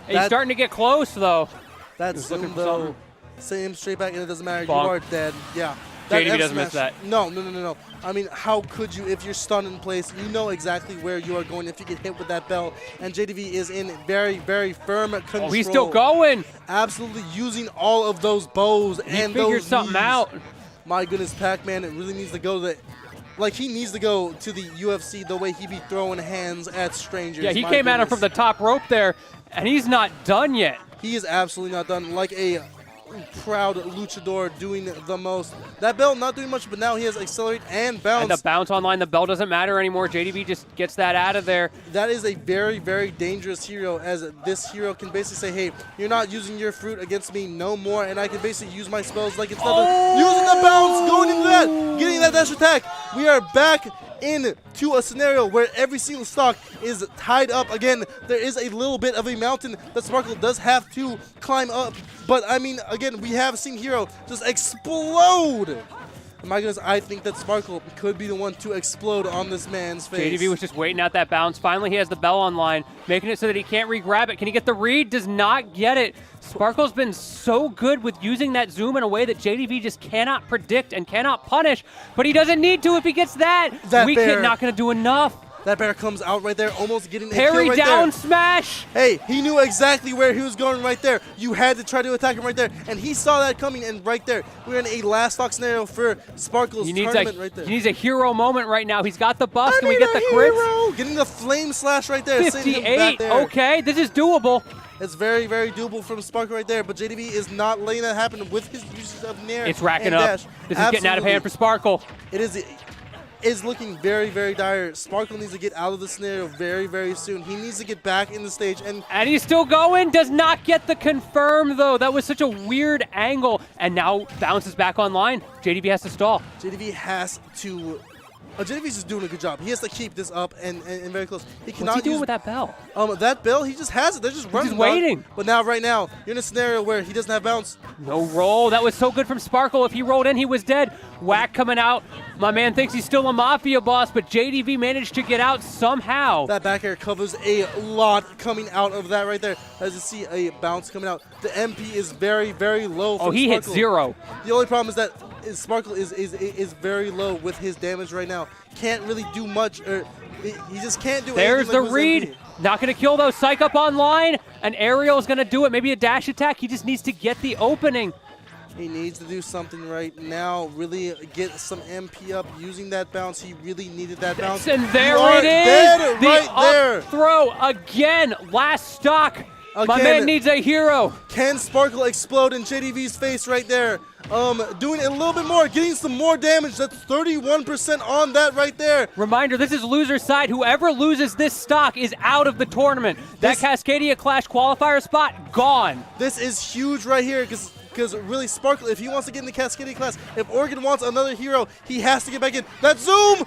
He's starting to get close, though. That's zoom, though. Send him straight back, and it doesn't matter. Bonk. You are dead. Yeah. JDV doesn't miss that. No. I mean, how could you, if you're stunned in place, you know exactly where you are going if you get hit with that bell. And JDV is in very, very firm control. Oh, he's still going. Absolutely using all of those bows and those figured something out. My goodness, Pac-Man, it really needs to go to the... Like, he needs to go to the UFC the way he be throwing hands at strangers. Yeah, he came at him from the top rope there, and he's not done yet. He is absolutely not done. Like a proud luchador doing the most. That bell not doing much, but now he has accelerate and bounce. And the bounce online, the bell doesn't matter anymore. JDV just gets that out of there. That is a very, very dangerous hero, as this hero can basically say, hey, you're not using your fruit against me no more, and I can basically use my spells like it's nothing. Using the bounce, going into that, getting that dash attack. We are back into a scenario where every single stock is tied up. Again, there is a little bit of a mountain that Sparkle does have to climb up. But, I mean, again, we have seen Hero just explode. My goodness, I think that Sparkle could be the one to explode on this man's face. JDV was just waiting out that bounce. Finally, he has the bell online, making it so that he can't re-grab it. Can he get the read? Does not get it. Sparkle's been so good with using that zoom in a way that JDV just cannot predict and cannot punish, but he doesn't need to if he gets that. Weekend not going to do enough. That bear comes out right there, almost getting a parry kill right down there. Smash. Hey, he knew exactly where he was going right there. You had to try to attack him right there, and he saw that coming, and right there, we're in a last stock scenario for Sparkle's tournament right there. He needs a hero moment right now. He's got the buff. Can we get the crits? Getting the flame slash right there. 58. Okay, this is doable. It's very, very doable from Sparkle right there, but JDV is not letting that happen with his usage of Nair. It's racking up. Dash. This is getting out of hand for Sparkle. It is. is looking very, very dire. Sparkle needs to get out of the scenario very, very soon. He needs to get back in the stage. And he's still going. Does not get the confirm, though. That was such a weird angle. And now bounces back online. JDV has to stall. JDV has to... JDV's just doing a good job. He has to keep this up and very close. He cannot What's he doing with that bell? That bell, he just has it. They're just running. He's waiting. But now, right now, you're in a scenario where he doesn't have bounce. No roll. That was so good from Sparkle. If he rolled in, he was dead. Whack coming out. My man thinks he's still a Mafia boss, but JDV managed to get out somehow. That back air covers a lot coming out of that right there. As you see a bounce coming out. The MP is very, very low. Oh, he hit 0. The only problem is that Sparkle is very low with his damage right now. Can't really do much. He just can't do anything. There's the like read. MP. Not going to kill, though. Psych up online. And Ariel is going to do it. Maybe a dash attack. He just needs to get the opening. He needs to do something right now. Really get some MP up using that bounce. He really needed that bounce. And there it is. The right there. Throw again. Last stock. Again, my man needs a hero. Can Sparkle explode in JDV's face right there? Doing a little bit more, getting some more damage. That's 31% on that right there. Reminder, this is loser side. Whoever loses this stock is out of the tournament. That Cascadia Clash qualifier spot, gone. This is huge right here because really Sparkle, if he wants to get in the Cascadia class, if Oregon wants another hero, he has to get back in. That Zoom,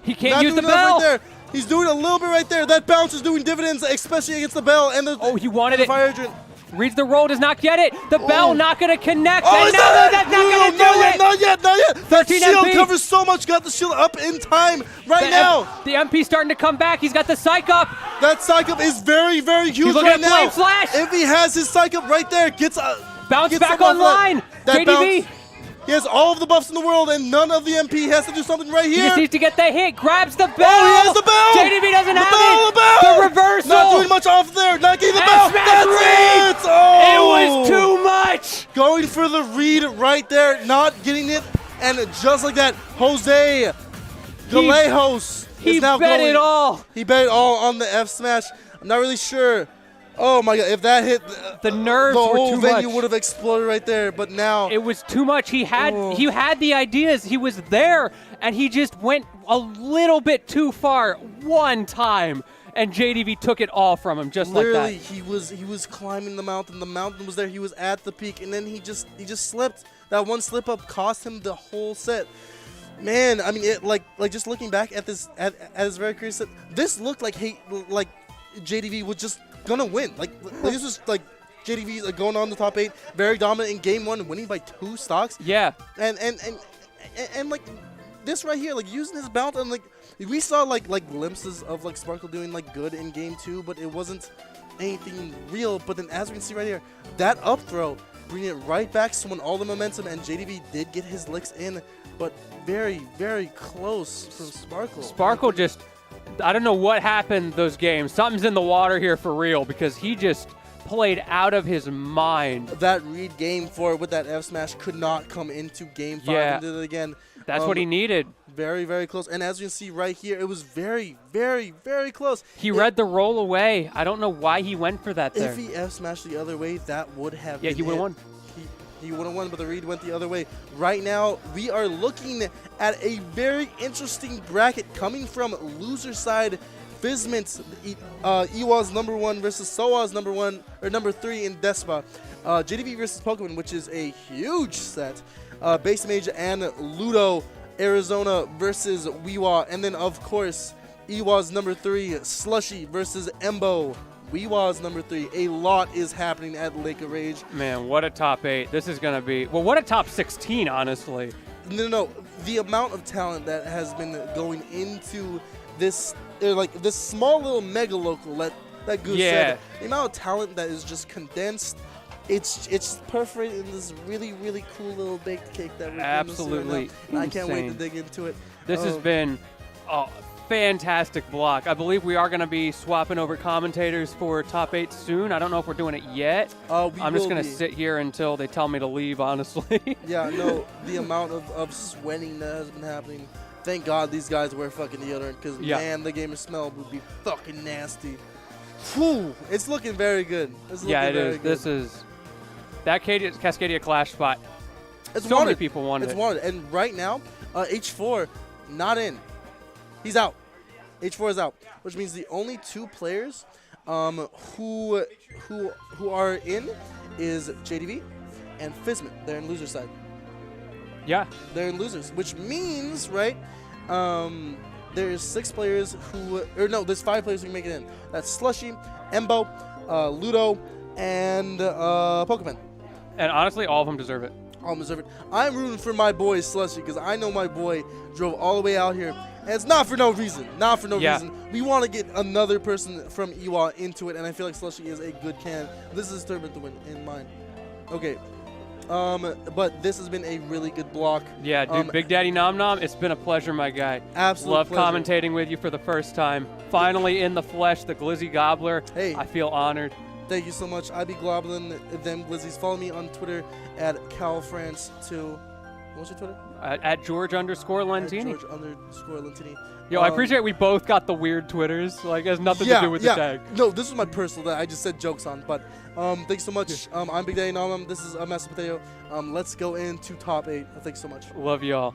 he can't use the bell. Right there. He's doing a little bit right there. That bounce is doing dividends, especially against the bell and the he wanted the fire hydrant. Reads the roll, does not get it. The bell not going to connect. Oh, and that's not going to do it. Not yet. That shield MP. covers so much. Got the shield up in time now. The MP starting to come back. He's got the psych up. That psych up is very, very huge right now. Flame Slash. If he has his psych up right there, gets back online. That JDV. He has all of the buffs in the world, and none of the MP. He has to do something right here. He just needs to get the hit. Grabs the bell. Oh, he has the bell. JDV doesn't have it. The bell. The reversal. Not doing much off there. Not getting the bell. That's it. Oh. It was too much. Going for the read right there. Not getting it. And just like that, Jose Galejos is now bet going. it all. He bet it all on the F smash. I'm not really sure. Oh my God! If that hit, the nerves the were whole too venue much. would have exploded right there. But now it was too much. He had the ideas. He was there, and he just went a little bit too far one time, and JDV took it all from him, just like that. Literally, he was climbing the mountain. The mountain was there. He was at the peak, and then he just slipped. That one slip up cost him the whole set. Man, I mean, it like just looking back at this at his very curious set, this looked like JDV was just gonna win. Like this was like JDV going on the top 8, very dominant in game 1, winning by 2 stocks. Yeah. And like this right here, like using his bounce, and like we saw like glimpses of like Sparkle doing like good in game 2, but it wasn't anything real. But then as we can see right here, that up throw, bringing it right back, someone all the momentum, and JDV did get his licks in, but very, very close from Sparkle. Sparkle just, I don't know what happened those games. Something's in the water here for real, because he just played out of his mind. That read game 4 with that F smash could not come into game 5 and did it again. That's what he needed. Very, very close. And as you can see right here, it was very, very, very close. He read the roll away. I don't know why he went for that there. If he F smashed the other way, that would have been he would have won. He would have won, but the read went the other way. Right now, we are looking at a very interesting bracket coming from loser side. Fizment, Ewa's number 1 versus Soa's number 3 in Despa. JDV versus Pokemon, which is a huge set. Base Mage and Ludo, Arizona versus Weewa. And then, of course, Ewa's number 3, Slushy versus Embo. Weewa's number 3. A lot is happening at Lake of Rage. Man, what a top 8. This is going to be, well, what a top 16, honestly. No. The amount of talent that has been going into this, this small little mega local that Goose said. The amount of talent that is just condensed. It's perforated in this really, really cool little baked cake that we're absolutely right now. I can't wait to dig into it. This has been a fantastic block. I believe we are going to be swapping over commentators for top 8 soon. I don't know if we're doing it yet. I'm just going to sit here until they tell me to leave, honestly. Yeah, no, the amount of sweating that has been happening. Thank God these guys wear fucking deodorant, because man, the gamer smell would be fucking nasty. Whew, it's looking very good. It is. This is that Cascadia Clash spot. It's so many people wanted it. It's wanted. And right now, H4 not in. He's out. H4 is out, which means the only 2 players who are in is JDV and Fizman. They're in loser side. Yeah. They're in losers, which means, right, there's 6 players who, or no, there's 5 players who can make it in. That's Slushy, Embo, Ludo, and Pokemon. And honestly, all of them deserve it. All deserve it. I'm rooting for my boy Slushy because I know my boy drove all the way out here, and it's not for no reason. Not for no reason. We want to get another person from Ewha into it, and I feel like Slushy is a good can. This is his tournament to win in mine. Okay. But this has been a really good block. Yeah, dude, Big Daddy Nom Nom, it's been a pleasure, my guy. Absolute Love pleasure. commentating with you for the first time. Finally in the flesh, the Glizzy Gobbler. Hey. I feel honored. Thank you so much. I be Globlin, them Glizzies. Follow me on Twitter at CalFrance2. What's your Twitter? At George_Lentini. George_Lentini. Yo, I appreciate we both got the weird Twitters. Like, it has nothing to do with the tag. No, this is my personal that I just said jokes on. But thanks so much. I'm Big Daddy Nom Nom. This is Master Potato. Let's go into top 8. Thanks so much. Love y'all.